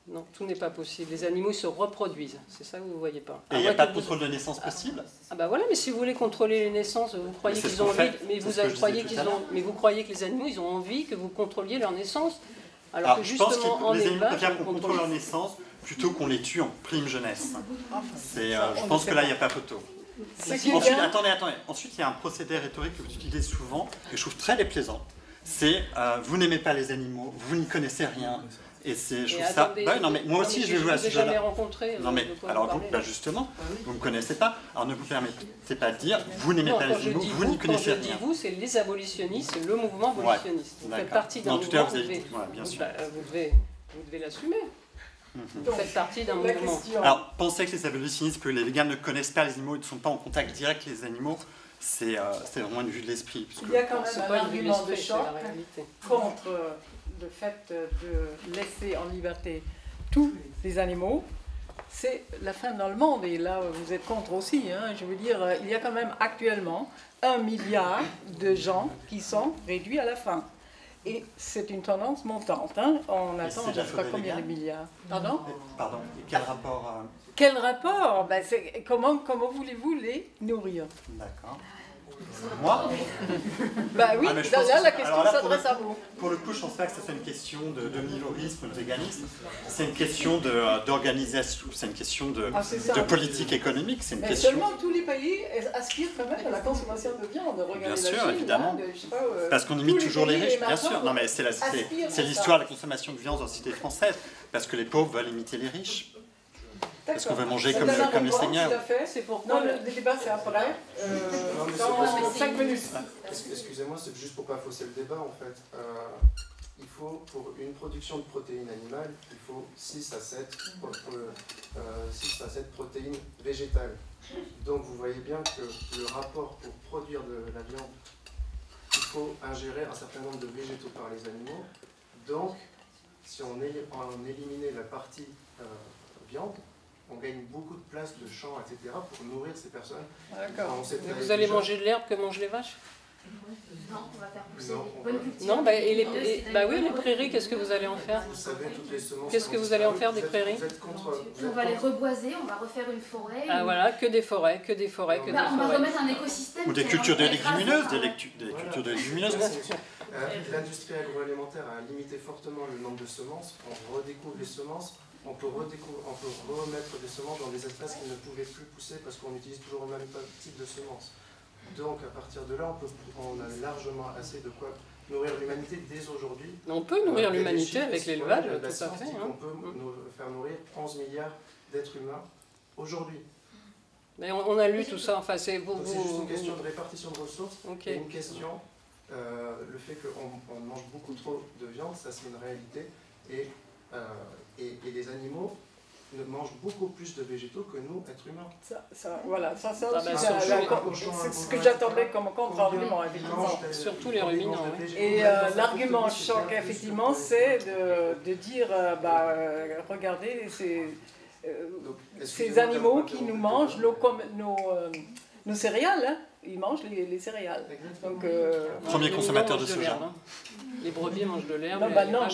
Non, tout n'est pas possible. Les animaux se reproduisent. C'est ça que vous ne voyez pas. Et il n'y a pas de contrôle de naissance possible? Ah bah voilà, mais si vous voulez contrôler les naissances, vous croyez qu'ils ont envie... Mais vous croyez que les animaux, ils ont envie que vous contrôliez leur naissance? Alors que justement, je pense que les animaux préfèrent qu'on contrôle leur naissance plutôt qu'on les tue en prime jeunesse. Je pense que là, il n'y a pas photo. Ensuite, attendez. Ensuite, il y a un procédé rhétorique que vous utilisez souvent, que je trouve très déplaisant. C'est vous n'aimez pas les animaux, vous n'y connaissez rien, Et je trouve ça. Ouais, non, mais moi aussi, je vais jouer à ce jeu-là. jamais rencontré. Non, mais alors vous, justement, vous ne me connaissez pas. Alors ne vous permettez pas de dire, vous n'aimez pas les animaux, vous n'y connaissez rien. Quand je dis vous, c'est les abolitionnistes, c'est le mouvement abolitionniste. Vous faites partie d'un mouvement, vous devez l'assumer. Vous faites partie d'un mouvement. Alors, penser que les abolitionnistes, que les véganes ne connaissent pas les animaux, ils ne sont pas en contact direct avec les animaux, c'est vraiment une vue de l'esprit. Il y a quand même un argument de choc contre le fait de laisser en liberté tous les animaux. C'est la faim dans le monde, et là vous êtes contre aussi. Hein. Je veux dire, il y a quand même actuellement 1 milliard de gens qui sont réduits à la faim. Et c'est une tendance montante. Hein. On attend, je ne sais pas combien de milliards. Pardon ? Pardon. Et quel rapport Quel rapport ? Ben, comment voulez-vous les nourrir ? D'accord. Moi ? Bah oui, là la question s'adresse à vous. Pour le coup, je ne pense pas que ça soit une question d'omnivorisme ou de véganisme. C'est une question d'organisation, c'est une question de politique économique. C'est une mais question... seulement tous les pays aspirent quand même à la consommation de viande. Regardez bien sûr, la Chine, évidemment. Parce qu'on imite toujours les riches, bien sûr. Non, mais c'est l'histoire de la consommation de viande dans la société française. Parce que les pauvres veulent imiter les riches. Parce qu'on veut manger comme les seigneurs. C'est pourquoi le débat c'est après. Dans 5 minutes. Excusez-moi, c'est juste pour pas fausser le débat en fait. Il faut, pour une production de protéines animales, il faut 6 à 7 protéines végétales. Donc vous voyez bien que le rapport pour produire de la viande, il faut ingérer un certain nombre de végétaux par les animaux. Donc, si on éliminait la partie viande, on gagne beaucoup de place de champs, etc. pour nourrir ces personnes. D'accord. Vous allez manger de l'herbe que mangent les vaches? Non, on va faire pousser non, oui, les prairies, qu'est-ce que vous allez en faire? Vous savez, toutes les semences. Qu'est-ce que vous allez en faire des prairies? On va les reboiser, on va refaire une forêt. Ah voilà, que des forêts, que des forêts, que des forêts. On va remettre un écosystème. Ou des cultures de légumineuses, L'industrie agroalimentaire a limité fortement le nombre de semences. On redécouvre les semences. On peut remettre des semences dans des espèces qui ne pouvaient plus pousser parce qu'on utilise toujours le même type de semences. Donc à partir de là, on a largement assez de quoi nourrir l'humanité dès aujourd'hui. On peut nourrir l'humanité avec l'élevage, tout à fait. On peut faire nourrir 11 milliards d'êtres humains aujourd'hui. Mais on a lu tout ça, enfin c'est... C'est juste une question de répartition de ressources, et une question, le fait qu'on mange beaucoup trop de viande, ça c'est une réalité, et les animaux mangent beaucoup plus de végétaux que nous, êtres humains. C'est ce que j'attendais comme contre-argument, évidemment. Surtout les ruminants. Et l'argument choc, effectivement, c'est de dire, regardez, ces animaux qui nous mangent nos céréales, hein. Ils mangent les céréales. Donc, premier consommateur de soja. Les brebis mangent de l'herbe, non,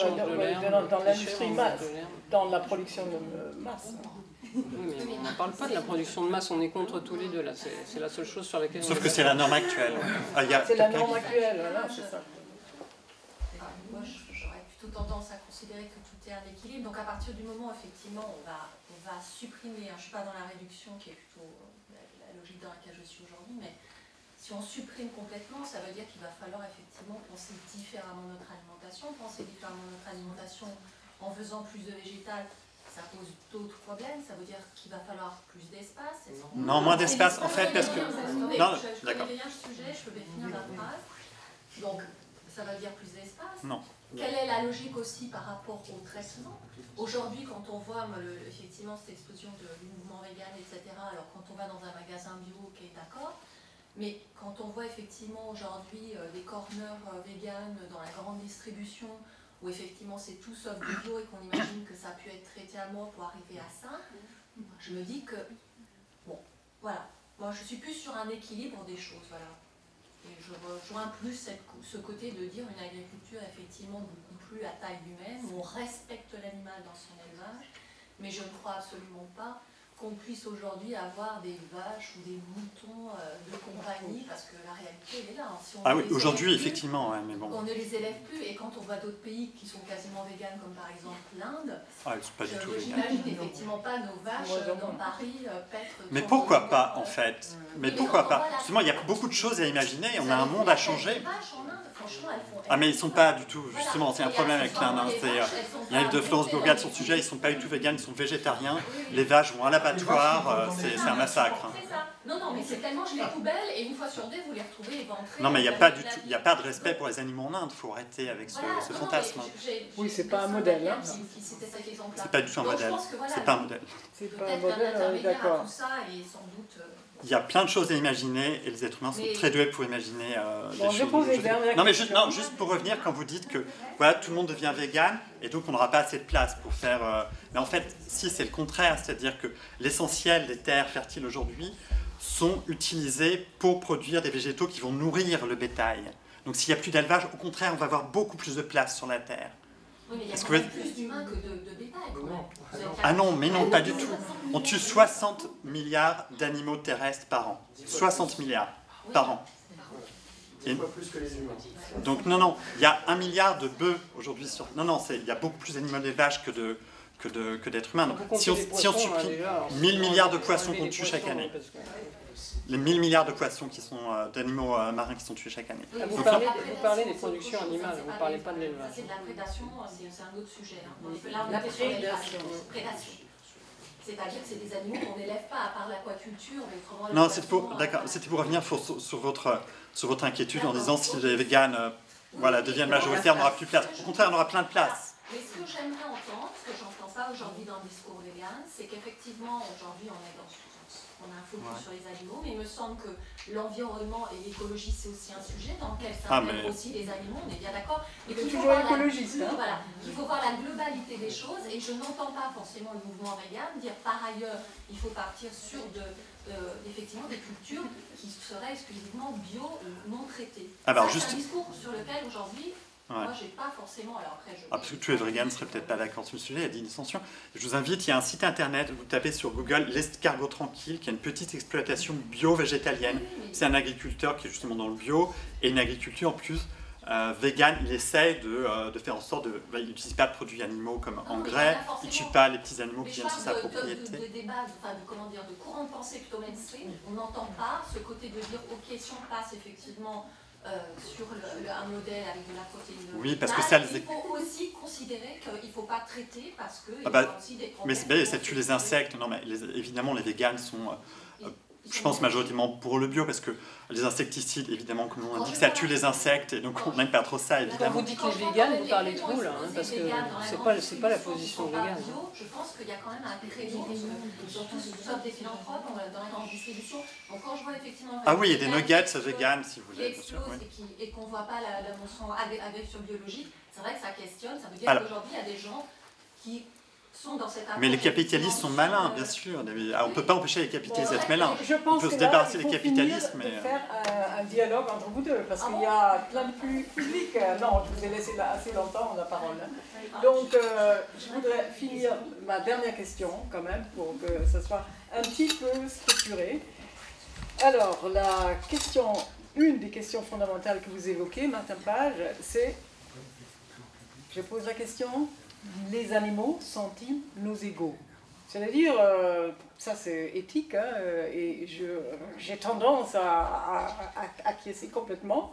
dans l'industrie masse, dans la production de masse. Oui, mais on ne parle pas de la production de masse, on est contre tous les deux là, c'est la seule chose sur laquelle... Sauf que c'est la norme actuelle. C'est la norme actuelle, voilà, c'est ça. Moi, j'aurais plutôt tendance à considérer que tout est un équilibre. Donc à partir du moment, effectivement, on va supprimer, je ne suis pas dans la réduction qui est plutôt la logique dans laquelle je suis aujourd'hui, mais si on supprime complètement, ça veut dire qu'il va falloir effectivement penser différemment notre alimentation. Penser différemment notre alimentation en faisant plus de végétal, ça pose d'autres problèmes. Ça veut dire qu'il va falloir plus d'espace. Non, moins d'espace en fait, parce que... Non, je connais bien le sujet, je peux bien finir la phrase. Donc, ça veut dire plus d'espace. Non. Quelle est la logique aussi par rapport au traitement? Aujourd'hui, quand on voit effectivement cette explosion du mouvement vegan, etc., alors quand on va dans un magasin bio, ok, d'accord, mais quand on voit effectivement aujourd'hui des corners vegan dans la grande distribution, où effectivement c'est tout sauf du bio et qu'on imagine que ça a pu être traité à mort pour arriver à ça, je me dis que, bon, voilà, moi je suis plus sur un équilibre des choses, voilà. Et je rejoins plus ce côté de dire une agriculture effectivement beaucoup plus à taille humaine, où on respecte l'animal dans son élevage, mais je ne crois absolument pas qu'on puisse aujourd'hui avoir des vaches ou des moutons de compagnie, parce que la réalité, elle est là. Hein. Si on Ah oui, les aujourd'hui, élève plus, effectivement, ouais, mais bon. on ne les élève plus, et quand on voit d'autres pays qui sont quasiment véganes, comme par exemple l'Inde, Ah, ils sont pas du tout je véganes. n'imagine effectivement pas nos vaches dans Paris paître. Mais pourquoi pas, en fait? Mais pourquoi pas? Justement, il y a beaucoup de choses à imaginer, et on a un monde à changer. Les vaches en Inde, franchement, elles font... Ah mais ils sont pas du tout, justement, c'est un problème avec l'Inde. Hein. Il y a Yves de Florence Bourgade sur le sujet, ils sont pas du tout véganes, ils sont végétariens. Les vaches vont à l'abattoir, c'est un massacre. C'est ça. Non, non, mais c'est tellement les poubelles, et une fois sur deux, vous les retrouvez éventrés. Non mais il n'y a pas du tout, il n'y a pas de respect pour les animaux en Inde, il faut arrêter avec ce fantasme. Oui, c'est pas un modèle. Hein. C'est pas du tout un modèle, c'est pas un modèle. C'est pas un modèle, d'accord. Il y a plein de choses à imaginer et les êtres humains sont très doués pour imaginer bon, des je pose les dernières non, mais questions. juste pour revenir, quand vous dites que voilà, tout le monde devient vegan et donc on n'aura pas assez de place pour faire... Mais en fait, si c'est le contraire, c'est-à-dire que l'essentiel des terres fertiles aujourd'hui sont utilisées pour produire des végétaux qui vont nourrir le bétail. Donc s'il n'y a plus d'élevage, au contraire, on va avoir beaucoup plus de place sur la terre. Oui, mais il y a quand même plus d'humains que de bétail, quand même. Ah non, mais non, pas du tout. On tue 60 milliards d'animaux terrestres par an. 60 milliards par an. Et plus que les humains. Donc non, il y a 1 milliard de bœufs aujourd'hui sur... Non, il y a beaucoup plus d'animaux d'élevage que d'êtres humains. Donc, si on supprime 1000 milliards de poissons qu'on tue chaque année, les 1000 milliards de poissons qui sont d'animaux marins qui sont tués chaque année. Vous parlez des productions animales, vous ne parlez pas de l'élevage. C'est de la prédation, c'est un autre sujet. La prédation. C'est-à-dire que c'est des animaux qu'on n'élève pas, à part l'aquaculture. Non, c'était pour revenir sur votre inquiétude en disant si les véganes deviennent majoritaires, on n'aura plus de place. Au contraire, on aura plein de place. Mais ce que j'aimerais entendre, ce que j'entends pas aujourd'hui dans le discours vegan, c'est qu'effectivement, aujourd'hui, on a un focus sur les animaux, mais il me semble que l'environnement et l'écologie, c'est aussi un sujet dans lequel s'intègrent aussi les animaux, on est bien d'accord. Mais qu'il faut voir il faut voir la globalité des choses, et je n'entends pas forcément le mouvement vegan dire par ailleurs, il faut partir sur effectivement des cultures qui seraient exclusivement bio, non traitées. C'est un discours sur lequel aujourd'hui, moi, j'ai pas forcément. Alors après, parce que tous les végans ne seraient peut-être pas d'accord sur le sujet, il y a des dissensions. Je vous invite, il y a un site internet, vous tapez sur Google l'escargot tranquille, qui est une petite exploitation bio-végétalienne. C'est un agriculteur qui est justement dans le bio, et une agriculture en plus vegan. Il essaie de faire en sorte de. Il n'utilise pas de produits animaux comme engrais, il ne tue pas les petits animaux qui viennent sur sa propriété. De débat, de courant de pensée plutôt mainstream, on n'entend pas ce côté de dire ok, si on passe effectivement. Sur un modèle avec de la protéine. Oui, parce que ça, il faut aussi considérer qu'il ne faut pas traiter parce qu'il y a aussi des problèmes. Mais ça tue les insectes. Non, mais évidemment, les véganes sont, je pense, majoritairement pour le bio, parce que les insecticides, évidemment, comme on dit, ça tue les insectes, et donc on n'aime pas trop ça, évidemment. Quand vous dites les véganes, vous parlez de vous, là, parce que c'est pas la position végane. Je pense qu'il y a quand même un créneau, surtout sauf des philanthropes dans la grande distribution. Donc quand je vois effectivement... Ah oui, il y a des nuggets véganes, si vous voulez. Qui explosent et qu'on ne voit pas la mention agriculture biologique, c'est vrai que ça questionne. Ça veut dire qu'aujourd'hui, il y a des gens qui... Mais les capitalistes sont malins, bien sûr. On ne peut pas empêcher les capitalistes d'être malins. On peut se débarrasser des capitalistes, mais... Il faut faire un dialogue entre vous deux, parce qu'il y a plein de publics. Non, je vous ai laissé là assez longtemps la parole. Donc, je voudrais finir ma dernière question, quand même, pour que ça soit un petit peu structuré. Alors, une des questions fondamentales que vous évoquez, Martin Page, c'est... Je pose la question... Les animaux sont-ils nos égaux? C'est-à-dire, ça c'est éthique, hein, et j'ai tendance à acquiescer complètement.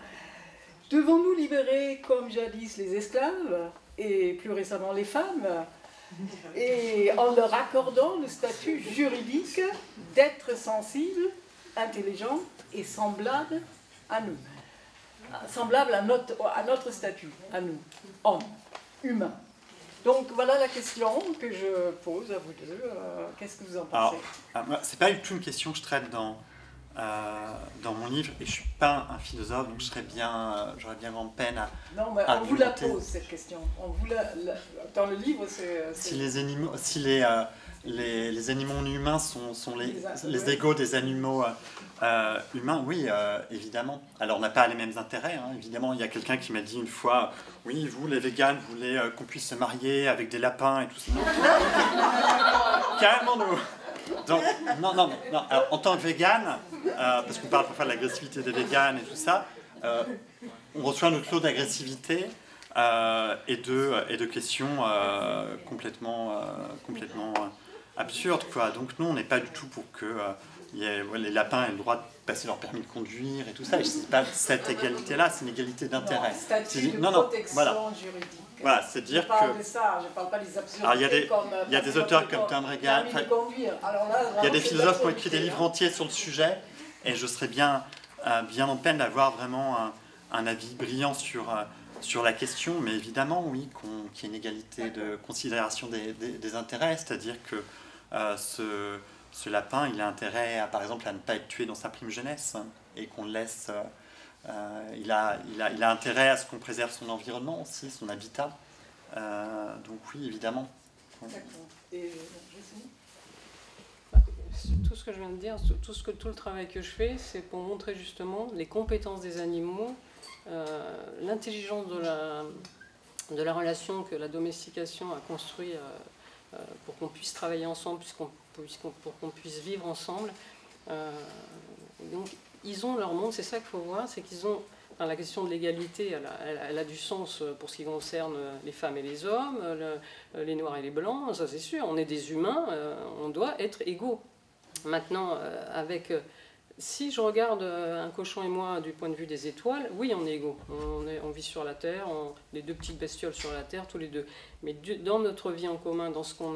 Devons-nous libérer, comme jadis, les esclaves, et plus récemment les femmes, et en leur accordant le statut juridique d'être sensibles, intelligents et semblables à nous? Semblables à notre statut, à nous, hommes, humains. Donc voilà la question que je pose à vous deux. Qu'est-ce que vous en pensez? C'est pas du tout une question que je traite dans mon livre, et je suis pas un philosophe, donc j'aurais bien grande peine à... Non, mais on vous la pose cette question. Dans le livre, c'est... Si les animaux non humains sont les égaux des animaux humains, oui, évidemment. Alors, on n'a pas les mêmes intérêts, hein. Évidemment, il y a quelqu'un qui m'a dit une fois, oui, vous, les véganes, vous voulez qu'on puisse se marier avec des lapins et tout ça. Non. Carrément, nous. Donc, non. Alors, en tant que végane, parce qu'on parle parfois de l'agressivité des véganes et tout ça, on reçoit notre lot d'agressivité et de questions complètement absurdes, quoi. Donc nous, on n'est pas du tout pour que les lapins aient le droit de passer leur permis de conduire et tout ça. Et c'est pas cette égalité-là, c'est une égalité d'intérêt. Statut de protection juridique. Voilà, c'est dire je parle que... de ça, je ne parle pas des absurdités. Alors, il y a des auteurs comme Tom Regan, il y a des philosophes qui ont écrit des livres entiers sur le sujet, et je serais bien en peine d'avoir vraiment un avis brillant sur la question, mais évidemment, oui, qu'il y ait une égalité de considération des intérêts, c'est-à-dire que ce lapin, il a intérêt, par exemple, à ne pas être tué dans sa prime jeunesse, hein, et qu'on le laisse... il a intérêt à ce qu'on préserve son environnement aussi, son habitat. Donc oui, évidemment. D'accord. Et tout ce que je viens de dire, tout le travail que je fais, c'est pour montrer justement les compétences des animaux, l'intelligence de la relation que la domestication a construit pour qu'on puisse travailler ensemble, pour qu'on puisse vivre ensemble. Donc, ils ont leur monde, c'est ça qu'il faut voir, c'est qu'ils ont... Enfin, la question de l'égalité, elle a du sens pour ce qui concerne les femmes et les hommes, les noirs et les blancs, ça c'est sûr, on est des humains, on doit être égaux. Maintenant, si je regarde un cochon et moi du point de vue des étoiles, oui, on est égaux. On vit sur la Terre, les deux petites bestioles sur la Terre, tous les deux. Mais dans notre vie en commun, dans ce qu'on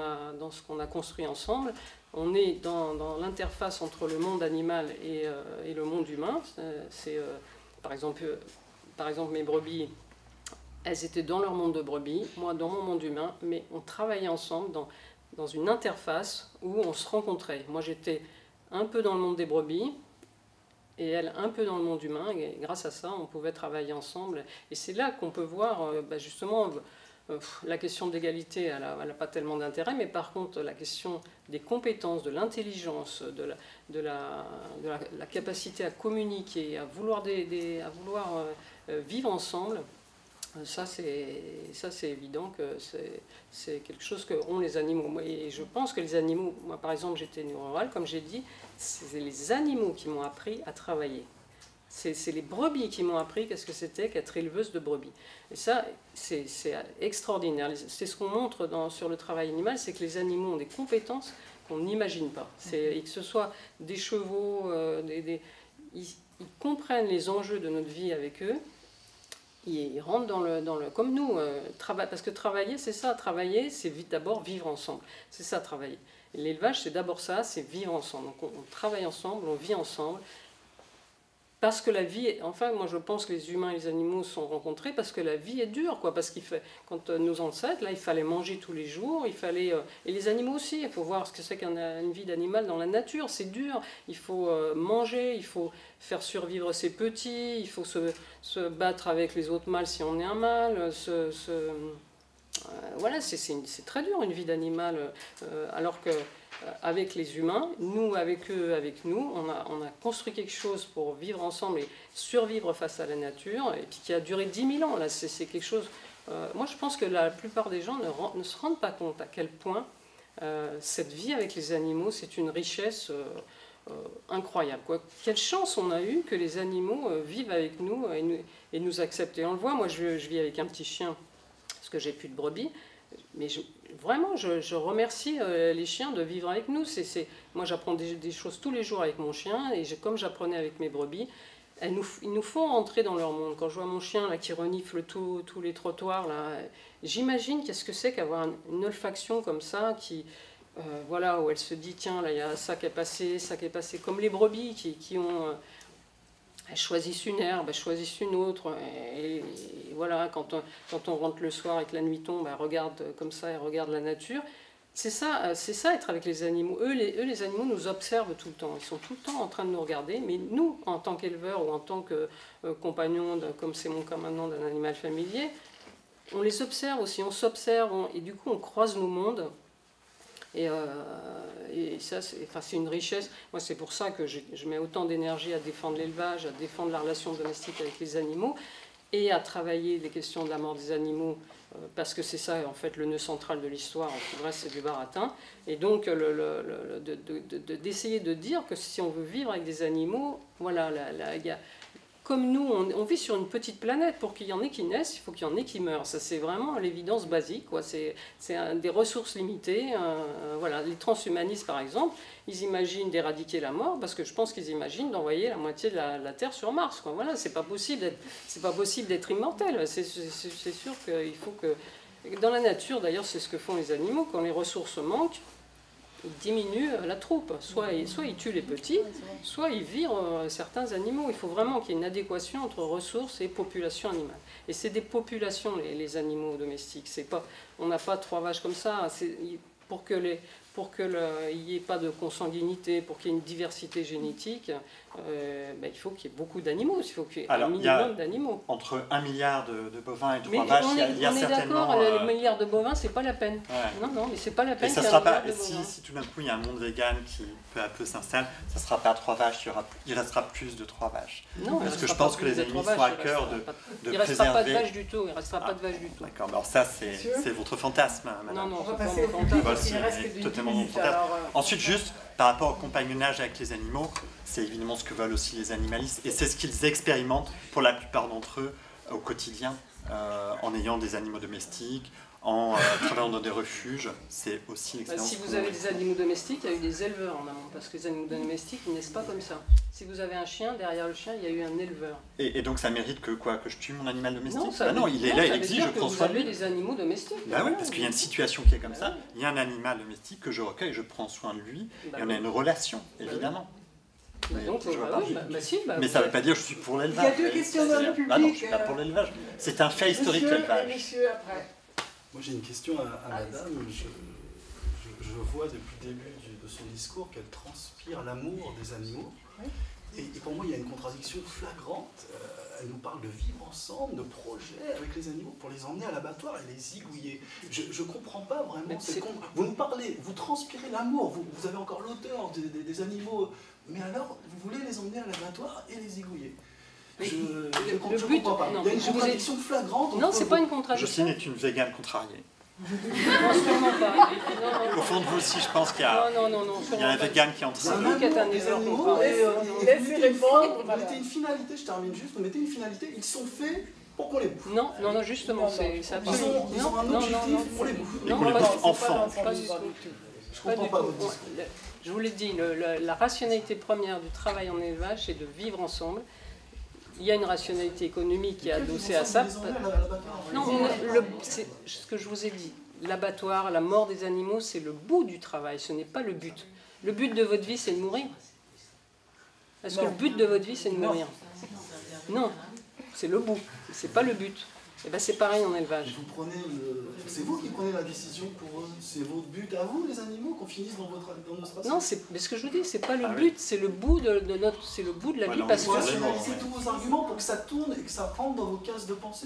a construit ensemble, on est dans l'interface entre le monde animal et le monde humain. Par exemple, mes brebis, elles étaient dans leur monde de brebis, moi dans mon monde humain, mais on travaillait ensemble dans une interface où on se rencontrait. Moi, j'étais un peu dans le monde des brebis, et elle un peu dans le monde humain, et grâce à ça, on pouvait travailler ensemble. Et c'est là qu'on peut voir, justement, la question de l'égalité, elle n'a pas tellement d'intérêt, mais par contre, la question des compétences, de l'intelligence, de la capacité à communiquer, à vouloir vivre ensemble, ça c'est évident que c'est quelque chose qu'ont les animaux. Et je pense que les animaux, moi par exemple j'étais né rural, comme j'ai dit, c'est les animaux qui m'ont appris à travailler. C'est les brebis qui m'ont appris qu'est-ce que c'était qu'être éleveuse de brebis. Et ça, c'est extraordinaire. C'est ce qu'on montre sur le travail animal, c'est que les animaux ont des compétences qu'on n'imagine pas. Et que ce soit des chevaux, ils comprennent les enjeux de notre vie avec eux. Ils rentrent dans le comme nous, parce que travailler, c'est ça, travailler, c'est d'abord vivre ensemble. C'est ça, travailler. L'élevage, c'est d'abord ça, c'est vivre ensemble. Donc on travaille ensemble, on vit ensemble. Parce que la vie, enfin moi je pense que les humains et les animaux sont rencontrés parce que la vie est dure, quoi. Parce quand nos ancêtres, là, il fallait manger tous les jours, et les animaux aussi, il faut voir ce que c'est qu'une vie d'animal dans la nature, c'est dur, il faut manger, il faut faire survivre ses petits, il faut se battre avec les autres mâles si on est un mâle, voilà, c'est très dur une vie d'animal, alors que avec les humains, nous avec eux, avec nous, on a construit quelque chose pour vivre ensemble et survivre face à la nature, et puis qui a duré 10 000 ans. Là, c'est quelque chose... moi, je pense que la plupart des gens ne se rendent pas compte à quel point cette vie avec les animaux, c'est une richesse incroyable, quoi. Quelle chance on a eu que les animaux vivent avec nous et nous acceptent. Et on le voit, moi, je vis avec un petit chien, parce que j'ai plus de brebis, mais vraiment, je remercie les chiens de vivre avec nous. Moi, j'apprends des choses tous les jours avec mon chien, et comme j'apprenais avec mes brebis, ils nous font entrer dans leur monde. Quand je vois mon chien là, qui renifle tous les trottoirs, j'imagine qu'est-ce que c'est qu'avoir une olfaction comme ça, voilà, où elle se dit, tiens, là, il y a ça qui est passé, comme les brebis qui ont... elles choisissent une herbe, elles choisissent une autre, et voilà, quand on rentre le soir et que la nuit tombe, elles regardent comme ça, elles regardent la nature. C'est ça être avec les animaux. Eux, les animaux nous observent tout le temps, ils sont tout le temps en train de nous regarder, mais nous, en tant qu'éleveurs ou en tant que compagnons, comme c'est mon cas maintenant, d'un animal familier, on les observe aussi, on s'observe, et du coup on croise nos mondes. Et ça, c'est une richesse. Moi, c'est pour ça que je mets autant d'énergie à défendre l'élevage, à défendre la relation domestique avec les animaux, et à travailler les questions de la mort des animaux parce que c'est ça en fait le nœud central de l'histoire, tout le reste c'est du baratin, et donc d'essayer de dire que si on veut vivre avec des animaux, voilà, comme nous, on vit sur une petite planète, pour qu'il y en ait qui naissent, il faut qu'il y en ait qui meurent. Ça, c'est vraiment l'évidence basique, quoi. C'est des ressources limitées. Voilà. Les transhumanistes, par exemple, ils imaginent d'éradiquer la mort, parce que je pense qu'ils imaginent d'envoyer la moitié de la Terre sur Mars, quoi. Voilà, c'est pas possible d'être immortel. C'est sûr qu'il faut que... Dans la nature, d'ailleurs, c'est ce que font les animaux. Quand les ressources manquent, ils diminuent la troupe. Soit ils tuent les petits, soit ils virent certains animaux. Il faut vraiment qu'il y ait une adéquation entre ressources et population animale. Et c'est des populations, les animaux domestiques. On n'a pas 3 vaches comme ça. Pour qu'il n'y ait pas de consanguinité, pour qu'il y ait une diversité génétique, il faut qu'il y ait beaucoup d'animaux, il faut qu'il y ait un minimum d'animaux. Entre 1 milliard de bovins et 3 vaches, il y a certainement... On est d'accord, le milliard de bovins, c'est pas la peine. Ouais. Non, mais c'est pas la peine. Si tout d'un coup il y a un monde vegan qui peu à peu s'installe, ça ne sera pas 3 vaches, il restera plus de 3 vaches. Non, parce que je pense que les animaux sont à cœur de préserver... Il ne restera pas de vaches du tout, D'accord, alors ça c'est votre fantasme, madame. Non, on va passer au fantasme. Il reste totalement mon fantasme. Ensuite, juste par rapport au compagnonnage avec les animaux, c'est évidemment ce que veulent aussi les animalistes, et c'est ce qu'ils expérimentent pour la plupart d'entre eux au quotidien, en ayant des animaux domestiques, en travaillant dans des refuges. C'est aussi l'expérience. Si vous avez des animaux domestiques, il y a eu des éleveurs en amont, parce que les animaux domestiques ne naissent pas comme ça. Si vous avez un chien, derrière le chien, il y a eu un éleveur. Et donc ça mérite que je tue mon animal domestique? Non, il est là, il existe, je prends soin de lui. Vous avez des animaux domestiques. Bah oui, parce qu'il y a une situation qui est comme ça. Il y a un animal domestique que je recueille, je prends soin de lui, et on a une relation, évidemment. Mais ça ne veut pas dire que je suis pour l'élevage. Il y a 2 questions dans le public. Non, je ne suis pas pour l'élevage. C'est un fait historique, l'élevage. Monsieur, après. Moi j'ai une question à madame. Je vois depuis le début de son discours qu'elle transpire l'amour des animaux. Et pour moi il y a une contradiction flagrante. Elle nous parle de vivre ensemble, de projets avec les animaux pour les emmener à l'abattoir et les zigouiller. Je ne comprends pas vraiment. Vous nous parlez, vous transpirez l'amour, vous avez encore l'odeur des animaux, mais alors vous voulez les emmener à l'abattoir et les zigouiller. Je ne comprends pas. Il y a une contradiction flagrante. Non, c'est pas une contradiction. Jocelyne est une végane contrariée. Non, sûrement pas. Au fond de vous aussi, je pense qu'il y a, il y a un vegan qui est en train de... Laissez répondre. Vous mettez une finalité, je termine juste, vous mettez une finalité, ils sont faits pour qu'on les bouffe. Non, justement, c'est absolument... Ils ont un objectif pour les bouffer. Et qu'on les bouffe enfant. Pas du tout. Je comprends pas votre discours. Je vous l'ai dit, la rationalité première du travail en élevage, c'est de vivre ensemble. Il y a une rationalité économique qui est adossée à ça. Non, c'est ce que je vous ai dit. L'abattoir, la mort des animaux, c'est le bout du travail, ce n'est pas le but. Le but de votre vie, c'est de mourir. Est-ce que le but de votre vie, c'est de mourir? Non, c'est le bout, c'est pas le but. Et ben c'est pareil en élevage. C'est vous qui prenez la décision pour eux. C'est votre but à vous, les animaux, qu'on finisse dans notre race. Non, mais ce que je vous dis, c'est pas le but, c'est le bout de la vie. Parce que vous rationalisez tous vos arguments pour que ça tourne et que ça rentre dans vos cases de pensée.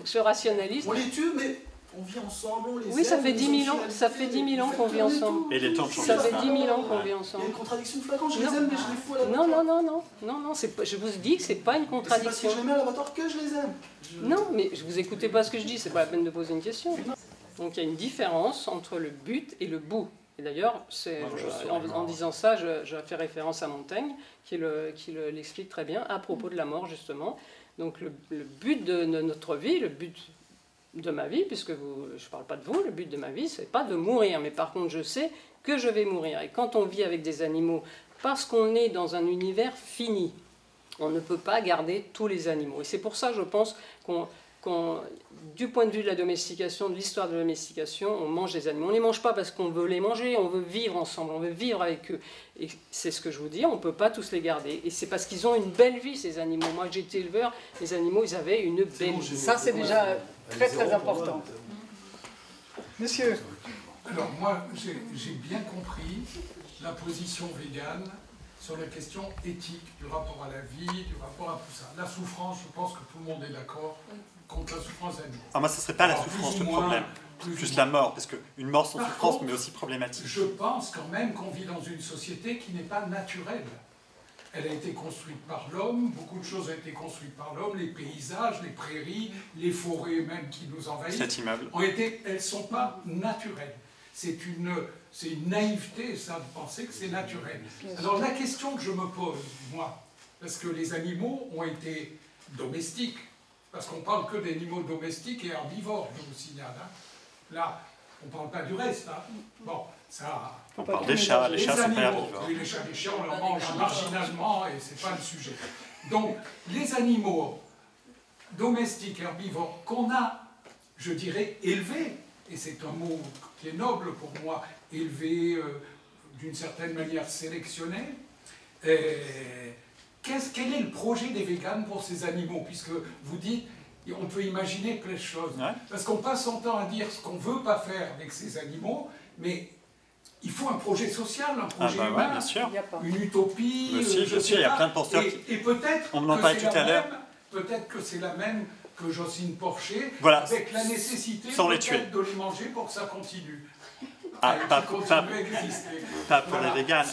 Je rationalise. On les tue, mais on vit ensemble, on les aime. Oui, ça fait 10 000 ans, ça fait 10 000 ans qu'on vit ensemble. Et les temps changent. Ça fait 10 000 ans qu'on vit ensemble. Il y a une contradiction flagrante, je les aime, mais je les fous à l'abattoir. Non, je vous dis que c'est pas une contradiction. C'est parce que je les mets à l'abattoir que je les aime. Non, mais vous écoutez pas ce que je dis, c'est pas la peine de poser une question. Donc il y a une différence entre le but et le bout. Et d'ailleurs, en disant ça, je fais référence à Montaigne, qui l'explique très bien à propos de la mort, justement. Donc le but de notre vie, le but de ma vie, puisque je ne parle pas de vous, le but de ma vie, c'est pas de mourir, mais par contre, je sais que je vais mourir. Et quand on vit avec des animaux, parce qu'on est dans un univers fini, on ne peut pas garder tous les animaux. Et c'est pour ça, je pense, du point de vue de la domestication, de l'histoire de la domestication, on mange les animaux. On ne les mange pas parce qu'on veut les manger, on veut vivre ensemble, on veut vivre avec eux. Et c'est ce que je vous dis, on ne peut pas tous les garder. Et c'est parce qu'ils ont une belle vie, ces animaux. Moi, j'étais éleveur, les animaux, ils avaient une belle vie. Ça, c'est déjà très important. Monsieur. Alors moi, j'ai bien compris la position végane sur la question éthique du rapport à la vie, du rapport à tout ça. La souffrance, je pense que tout le monde est d'accord contre la souffrance animale. Alors moi, ce ne serait pas la souffrance le problème, plus la mort, parce qu'une mort sans souffrance, mais aussi problématique. Je pense quand même qu'on vit dans une société qui n'est pas naturelle. elle a été construite par l'homme, beaucoup de choses ont été construites par l'homme, les paysages, les prairies, les forêts même qui nous envahissent, elles ne sont pas naturelles. C'est une naïveté, ça, de penser que c'est naturel. Alors la question que je me pose, moi, parce que les animaux ont été domestiques, parce qu'on parle que d'animaux domestiques et herbivores, je vous signale. Hein. Là, on ne parle pas du reste. Hein. Bon, ça... On parle des chats, les chats sont pas herbivores. Oui, les chats, on les mange marginalement et ce n'est pas le sujet. Donc, les animaux domestiques, herbivores, qu'on a, je dirais, élevés, et c'est un mot qui est noble pour moi, élevés, d'une certaine manière sélectionnés, quel est le projet des véganes pour ces animaux? Puisque vous dites, on peut imaginer plein de choses. Ouais. Parce qu'on passe son temps à dire ce qu'on ne veut pas faire avec ces animaux, mais il faut un projet social, un projet humain, ouais, bien sûr. Une utopie. Je sais, il y a plein de penseurs et peut-être on en parlait tout à l'heure. Peut-être que c'est la même que Jocelyne Porcher, voilà. avec la nécessité de les manger pour que ça continue. Pas pour les véganes.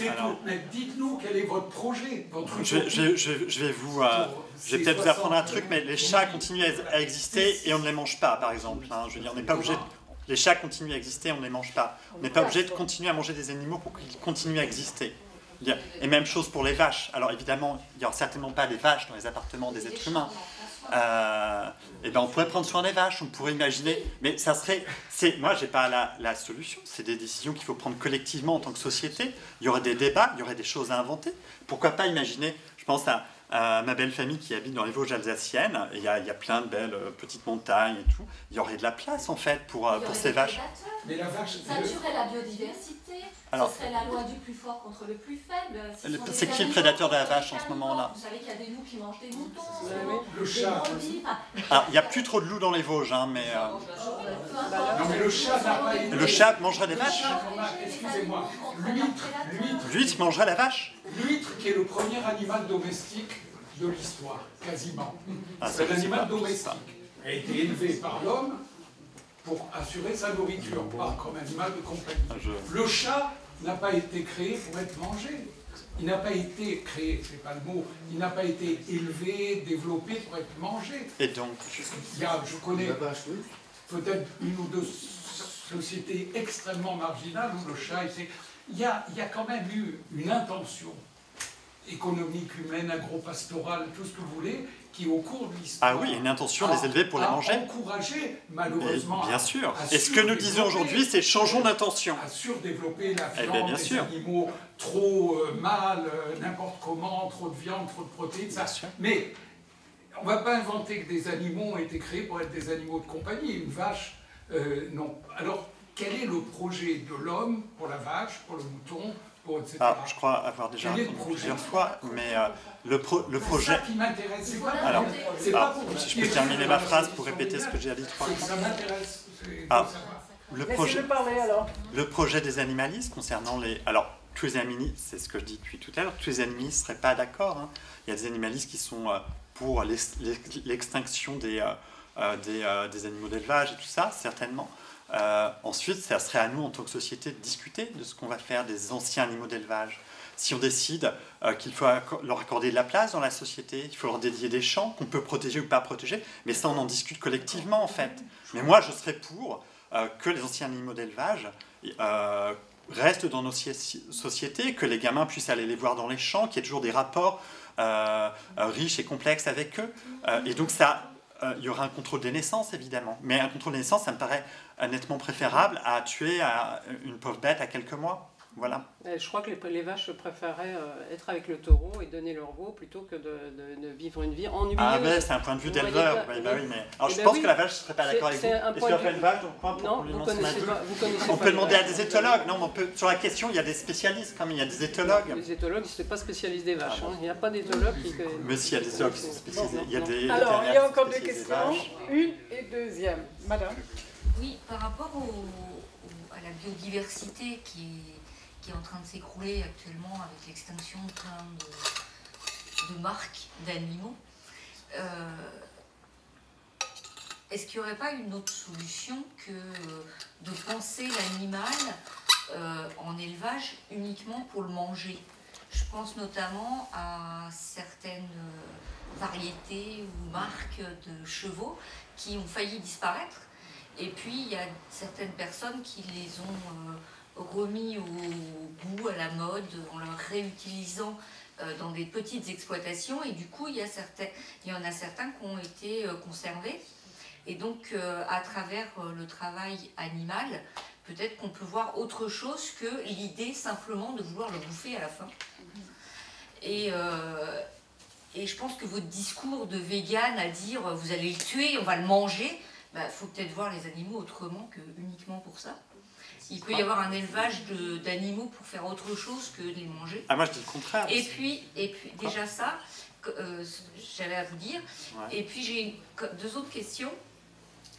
Mais dites-nous quel est votre projet, votre je vais peut-être vous apprendre un truc, mais les chats continuent à exister et on ne les mange pas, par exemple. Hein. Je veux dire, on n'est pas obligé. Les chats continuent à exister, on ne les mange pas. On n'est pas obligé de continuer à manger des animaux pour qu'ils continuent à exister. Et même chose pour les vaches. Alors évidemment, il n'y aura certainement pas des vaches dans les appartements des êtres humains. Et ben on pourrait prendre soin des vaches, on pourrait imaginer, mais ça serait, moi j'ai pas la solution, c'est des décisions qu'il faut prendre collectivement en tant que société. Il y aurait des débats, il y aurait des choses à inventer. Pourquoi pas imaginer, je pense à ma belle famille qui habite dans les Vosges alsaciennes, et il y a plein de belles petites montagnes et tout, il y aurait de la place en fait pour ces vaches. Mais la vache, ça tuerait la biodiversité. Alors, ce serait la loi du plus fort contre le plus faible. C'est qui le prédateur de la vache en ce moment-là? Vous savez qu'il y a des loups qui mangent des moutons, le chat. Alors, il n'y a plus trop de loups dans les Vosges, hein, mais... Non, mais le chat n'a pas été... Le chat mangerait des vaches? Excusez-moi, l'huître mangerait la vache? L'huître, qui est le premier animal domestique de l'histoire, quasiment. C'est l'animal domestique. A été élevé par l'homme pour assurer sa nourriture, pas comme animal de compagnie. Le chat n'a pas été créé pour être mangé. Il n'a pas été créé, c'est pas le mot, il n'a pas été élevé, développé pour être mangé. Et donc je connais peut-être une ou deux sociétés extrêmement marginales où le chat était... Il y a quand même eu une intention économique, humaine, agro-pastorale, tout ce que vous voulez, qui au cours de l'histoire... Ah oui, une intention de les élever pour les manger. Encourager, malheureusement... Bien sûr. Et ce que nous disons aujourd'hui, c'est changeons d'intention. À surdévelopper la viande, des animaux trop mâles, n'importe comment, trop de viande, trop de protéines, ça. Mais on ne va pas inventer que des animaux ont été créés pour être des animaux de compagnie. Une vache, non. Alors, quel est le projet de l'homme pour la vache, pour le mouton, pour etc. Je crois avoir déjà entendu plusieurs fois, mais le projet... C'est ça qui m'intéresse. Alors, si je peux terminer ma phrase pour répéter ce que j'ai dit 3 fois. Ça m'intéresse. Le projet des animalistes concernant les... Alors, tous les animalistes, c'est ce que je dis depuis tout à l'heure, tous les animalistes ne seraient pas d'accord. Hein. Il y a des animalistes qui sont pour l'extinction des animaux d'élevage et tout ça, certainement. Ensuite, ça serait à nous, en tant que société, de discuter de ce qu'on va faire des anciens animaux d'élevage. Si on décide qu'il faut leur accorder de la place dans la société, il faut leur dédier des champs qu'on peut protéger ou pas protéger, mais ça, on en discute collectivement, en fait. Mais moi, je serais pour que les anciens animaux d'élevage restent dans nos sociétés, que les gamins puissent aller les voir dans les champs, qu'il y ait toujours des rapports riches et complexes avec eux. Et donc, ça... il y aura un contrôle des naissances, évidemment. Mais un contrôle des naissances, ça me paraît nettement préférable à tuer une pauvre bête à quelques mois. Voilà. Je crois que les vaches préféraient être avec le taureau et donner leur veau plutôt que de vivre une vie ennuyeuse. Ah ben, c'est un point de vue d'éleveur. Oui, mais... Alors je pense que la vache ne serait pas d'accord avec vous. Est-ce qu'il y a pas une vache dans le coin pour lui montrer ma vie? On peut demander à des éthologues. Non, sur la question, il y a des spécialistes, comme il y a des éthologues. Les éthologues, ce n'est pas spécialiste des vaches. Il n'y a pas d'éthologues qui... Mais s'il y a des éthologues qui sont spécialisés. Il y a des... Alors, il y a encore deux questions. Une et deuxième. Madame. Oui, par rapport à la biodiversité qui est en train de s'écrouler actuellement avec l'extinction de plein de marques d'animaux, est-ce qu'il n'y aurait pas une autre solution que de penser l'animal en élevage uniquement pour le manger? Je pense notamment à certaines variétés ou marques de chevaux qui ont failli disparaître. Et puis, il y a certaines personnes qui les ont remis au goût, à la mode, en leur réutilisant dans des petites exploitations. Et du coup, il y en a certains qui ont été conservés. Et donc, à travers le travail animal, peut-être qu'on peut voir autre chose que l'idée simplement de vouloir le bouffer à la fin. Et je pense que votre discours de vegan à dire « vous allez le tuer, on va le manger », faut peut-être voir les animaux autrement que uniquement pour ça. Il peut y avoir un élevage d'animaux pour faire autre chose que de les manger. Ah, moi je dis le contraire. Et puis déjà ça, j'avais à vous dire. Ouais. Et puis j'ai deux autres questions.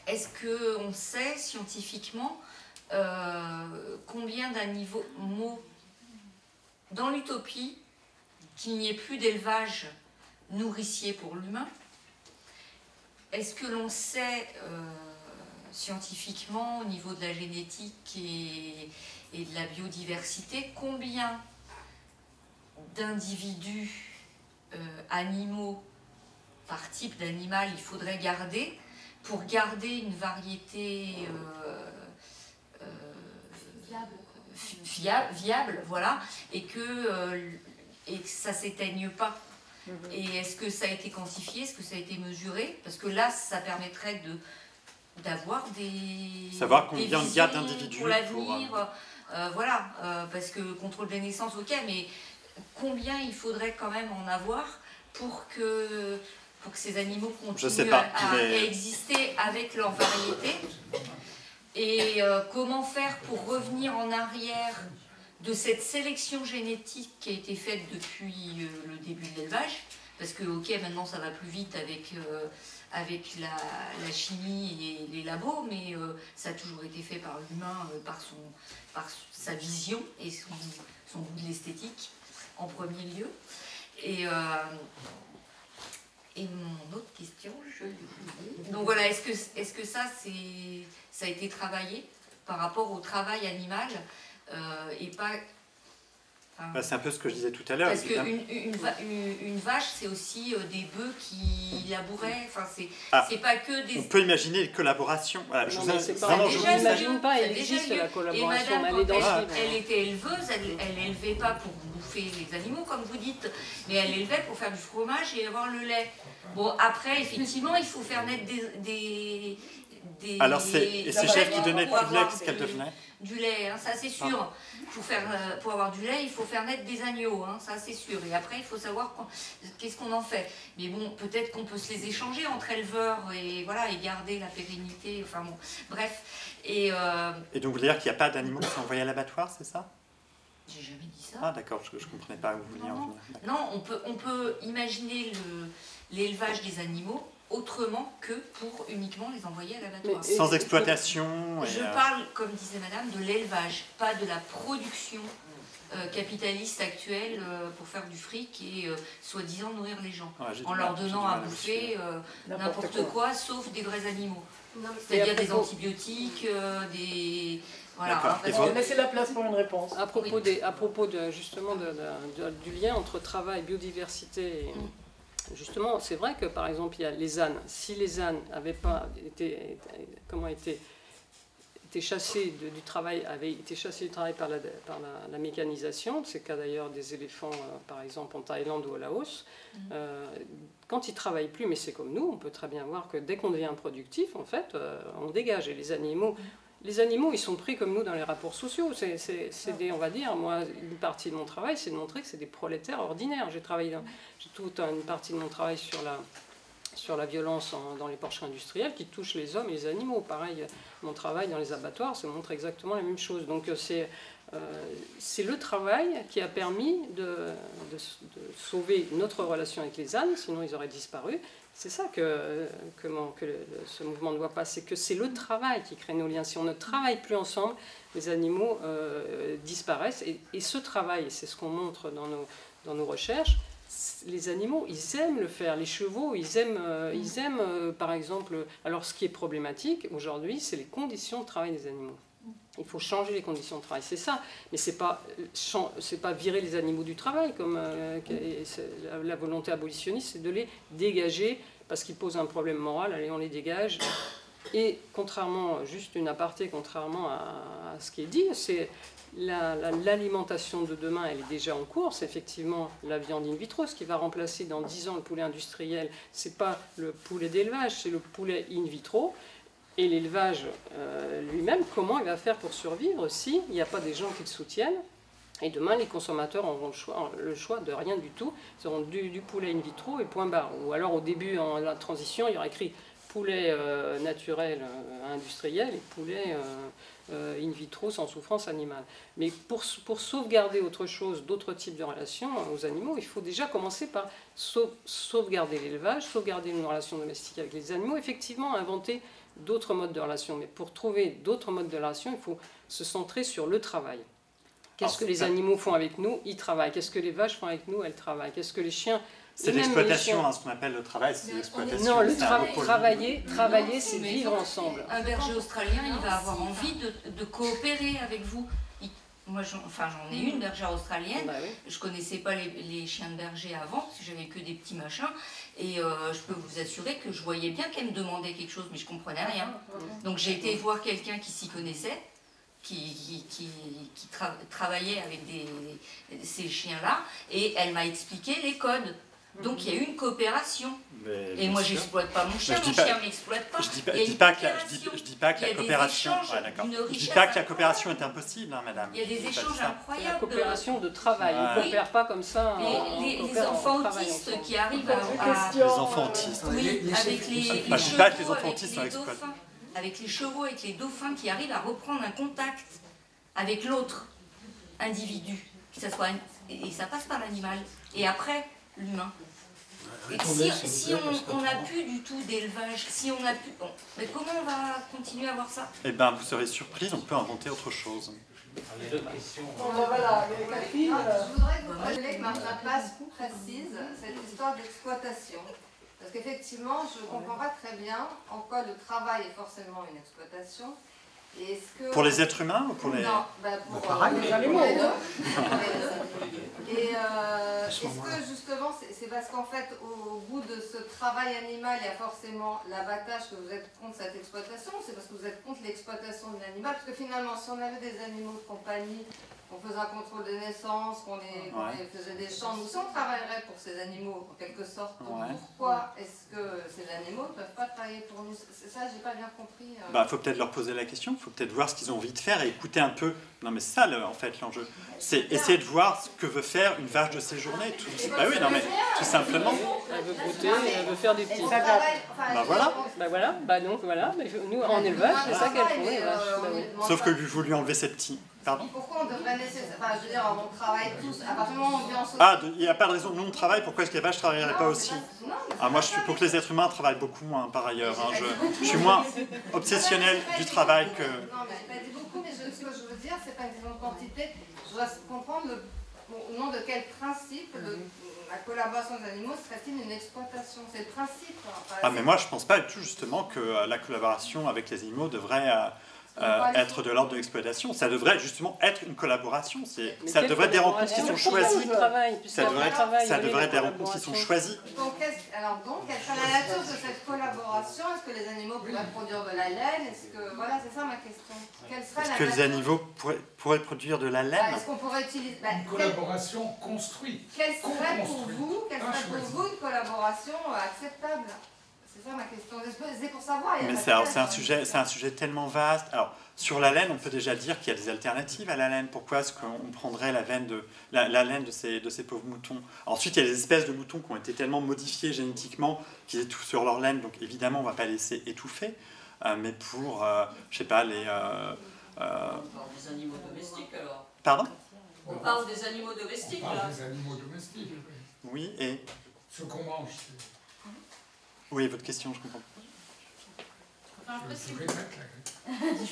Est-ce qu'on sait scientifiquement combien d'animaux dans l'utopie qu'il n'y ait plus d'élevage nourricier pour l'humain? Est-ce que l'on sait scientifiquement, au niveau de la génétique et de la biodiversité, combien d'individus animaux par type d'animal il faudrait garder pour garder une variété viable, voilà, et que ça ne s'éteigne pas. Et est-ce que ça a été quantifié, est-ce que ça a été mesuré? Parce que là, ça permettrait d'avoir savoir combien il y a d'individus pour l'avenir. Voilà, parce que contrôle des naissances, ok, mais combien il faudrait quand même en avoir pour que ces animaux continuent à exister avec leur variété? Et comment faire pour revenir en arrière de cette sélection génétique qui a été faite depuis le début de l'élevage? Parce que, ok, maintenant ça va plus vite avec la chimie et les labos, mais ça a toujours été fait par l'humain, par sa vision et son goût de l'esthétique en premier lieu. Et mon autre question, je l'ai oubliée. Donc voilà, est-ce que ça a été travaillé par rapport au travail animal et pas... c'est un peu ce que je disais tout à l'heure. Parce qu'une vache, c'est aussi des bœufs qui labouraient. Enfin, c'est pas que des... On peut imaginer une collaboration. Voilà, je n'imagine pas, elle existe la collaboration. Et madame, quand elle était éleveuse, elle n'élevait pas pour bouffer les animaux, comme vous dites, mais elle élevait pour faire du fromage et avoir le lait. Bon, après, effectivement, il faut faire naître des alors, c'est ces chefs qui donnaient plus de lait que ce qu'elles devenaient? Du lait, hein, ça c'est sûr. Pour avoir du lait, il faut faire naître des agneaux, hein, ça c'est sûr. Et après, il faut savoir qu'est-ce qu'on en fait. Mais bon, peut-être qu'on peut se les échanger entre éleveurs et, voilà, et garder la pérennité. Enfin bon, bref. Et donc, vous voulez dire qu'il n'y a pas d'animaux qui sont envoyés à l'abattoir, c'est ça? J'ai jamais dit ça. Ah d'accord, je ne comprenais pas où vous vouliez en venir. Non, on peut imaginer l'élevage des animaux autrement que pour uniquement les envoyer à l'abattoir. Sans exploitation. Je parle, comme disait madame, de l'élevage, pas de la production capitaliste actuelle pour faire du fric et soi-disant nourrir les gens, en leur donnant à bouffer n'importe quoi sauf des vrais animaux. C'est-à-dire des antibiotiques, des... Voilà, laissez la place pour une réponse. À propos justement du lien entre travail, biodiversité et... Justement, c'est vrai que par exemple, il y a les ânes. Si les ânes n'avaient pas été chassés du travail, par la mécanisation, c'est le cas d'ailleurs des éléphants, par exemple en Thaïlande ou au Laos, quand ils ne travaillent plus, mais c'est comme nous, on peut très bien voir que dès qu'on devient productif, en fait, on dégage. Et les animaux, ils sont pris comme nous dans les rapports sociaux. On va dire, moi, une partie de mon travail, c'est de montrer que c'est des prolétaires ordinaires. J'ai toute une partie de mon travail sur la violence dans les porcheries industrielles qui touche les hommes et les animaux. Pareil, mon travail dans les abattoirs, ça montre exactement la même chose. Donc c'est le travail qui a permis de sauver notre relation avec les ânes, sinon ils auraient disparu. C'est ça que ce mouvement ne voit pas, c'est que c'est le travail qui crée nos liens. Si on ne travaille plus ensemble, les animaux disparaissent. Et ce travail, c'est ce qu'on montre dans nos recherches, les animaux, ils aiment le faire. Les chevaux, ils aiment par exemple... Alors ce qui est problématique aujourd'hui, c'est les conditions de travail des animaux. Il faut changer les conditions de travail, c'est ça. Mais c'est pas virer les animaux du travail, comme la volonté abolitionniste, c'est de les dégager parce qu'ils posent un problème moral, allez, on les dégage. Et contrairement, juste une aparté, contrairement à ce qui est dit, c'est l'alimentation de demain, elle est déjà en cours. C'est effectivement la viande in vitro, ce qui va remplacer dans 10 ans le poulet industriel. C'est pas le poulet d'élevage, c'est le poulet in vitro. Et l'élevage lui-même, comment il va faire pour survivre s'il n'y a pas des gens qui le soutiennent? Et demain, les consommateurs auront le choix de rien du tout. Ils auront du poulet in vitro et point barre. Ou alors, au début, en la transition, il y aura écrit poulet naturel industriel et poulet in vitro sans souffrance animale. Mais pour sauvegarder autre chose, d'autres types de relations aux animaux, il faut déjà commencer par sauvegarder l'élevage, sauvegarder une relation domestique avec les animaux, effectivement inventer d'autres modes de relation. Mais pour trouver d'autres modes de relation, il faut se centrer sur le travail. Qu'est-ce que les animaux font avec nous? Ils travaillent. Qu'est-ce que les vaches font avec nous? Elles travaillent. Qu'est-ce que les chiens... C'est l'exploitation, ce qu'on appelle le travail, c'est l'exploitation. Non, travailler, c'est vivre ensemble. Un berger australien, il va avoir envie de coopérer avec vous. Moi, j'en ai une bergère australienne. Bah oui. Je connaissais pas les chiens de berger avant, parce que j'avais que des petits machins. Et je peux vous assurer que je voyais bien qu'elle me demandait quelque chose, mais je comprenais rien. Donc j'ai été voir quelqu'un qui s'y connaissait, qui travaillait avec ces chiens-là, et elle m'a expliqué les codes. Donc il y a eu une coopération. Et moi, j'exploite pas mon chien m'exploite pas. Je dis pas que la coopération... Je dis pas que la coopération est impossible, hein, madame. Il y a des échanges incroyables. La coopération de travail, on ne coopère pas comme ça. Les enfants autistes qui arrivent à... Les enfants autistes. Oui, avec les chevaux, avec les chevaux, avec les dauphins qui arrivent à reprendre un contact avec l'autre individu. Et ça passe par l'animal. Et après, l'humain. Si on n'a plus du tout d'élevage, si on n'a plus... Bon, mais comment on va continuer à voir ça? Eh bien, vous serez surprise, on peut inventer autre chose. Voilà, je voudrais que votre collègue Martin Passe précise cette histoire d'exploitation. Parce qu'effectivement, je ne comprends pas très bien en quoi le travail est forcément une exploitation. Pour les êtres humains ou pour les... Non, pour les animaux. Et est-ce que justement, c'est parce qu'en fait, au bout de ce travail animal, il y a forcément l'abattage, que vous êtes contre cette exploitation, ou c'est parce que vous êtes contre l'exploitation de l'animal? Parce que finalement, si on avait des animaux de compagnie, on faisait un contrôle de naissance, qu'on les faisait des champs, nous aussi on travaillerait pour ces animaux, en quelque sorte. Donc pourquoi est-ce que ces animaux ne peuvent pas travailler pour nous? Ça, j'ai pas bien compris. Faut peut-être leur poser la question, il faut peut-être voir ce qu'ils ont envie de faire et écouter un peu. Non mais c'est ça, en fait, l'enjeu. C'est essayer de voir ce que veut faire une vache de ses journées. Bah oui, non mais tout simplement. Elle veut goûter, elle veut faire des petits... Donc voilà, mais nous en élevage, c'est ça qu'elles font, les vaches. Sauf que vous lui enlevez ses petits. Pardon? Pourquoi on devrait laisser... Enfin, je veux dire, on travaille tous, à partir du moment où on vit en société... Ah, il n'y a pas de raison. Nous, on travaille, pourquoi est-ce que les vaches ne travailleraient pas aussi? Moi, je suis pour que les êtres humains travaillent beaucoup, par ailleurs. Je suis moins obsessionnel du travail que... Non, mais je n'ai pas dit beaucoup, mais ce que je veux dire, c'est pas une question de quantité. Je dois comprendre au nom de quel principe la collaboration des animaux serait-il une exploitation? C'est le principe. Mais moi, je ne pense pas du tout, justement, que la collaboration avec les animaux devrait... être de l'ordre de l'exploitation. Ça devrait justement être une collaboration. Ça devrait être des rencontres qui sont choisies. Ça devrait être des rencontres qui sont choisies. Donc, quelle serait la nature de cette collaboration? Est-ce que les animaux pourraient produire de la laine? Voilà, c'est ça ma question. Est-ce que les animaux pourraient produire de la laine? Est-ce qu'on pourrait utiliser... Une collaboration construite. Quelle serait pour vous une collaboration acceptable? C'est ça ma question. C'est pour savoir. Mais c'est un sujet tellement vaste. Alors, sur la laine, on peut déjà dire qu'il y a des alternatives à la laine. Pourquoi est-ce qu'on prendrait la laine de ces pauvres moutons? Ensuite, il y a des espèces de moutons qui ont été tellement modifiées génétiquement qu'ils étouffent sur leur laine. Donc, évidemment, on ne va pas laisser étouffer. Mais pour, je sais pas, les... On parle des animaux domestiques, alors. Pardon? On parle des animaux domestiques, là. On parle des animaux domestiques. Oui, et... Ce qu'on mange. Oui, votre question, je comprends. Je peux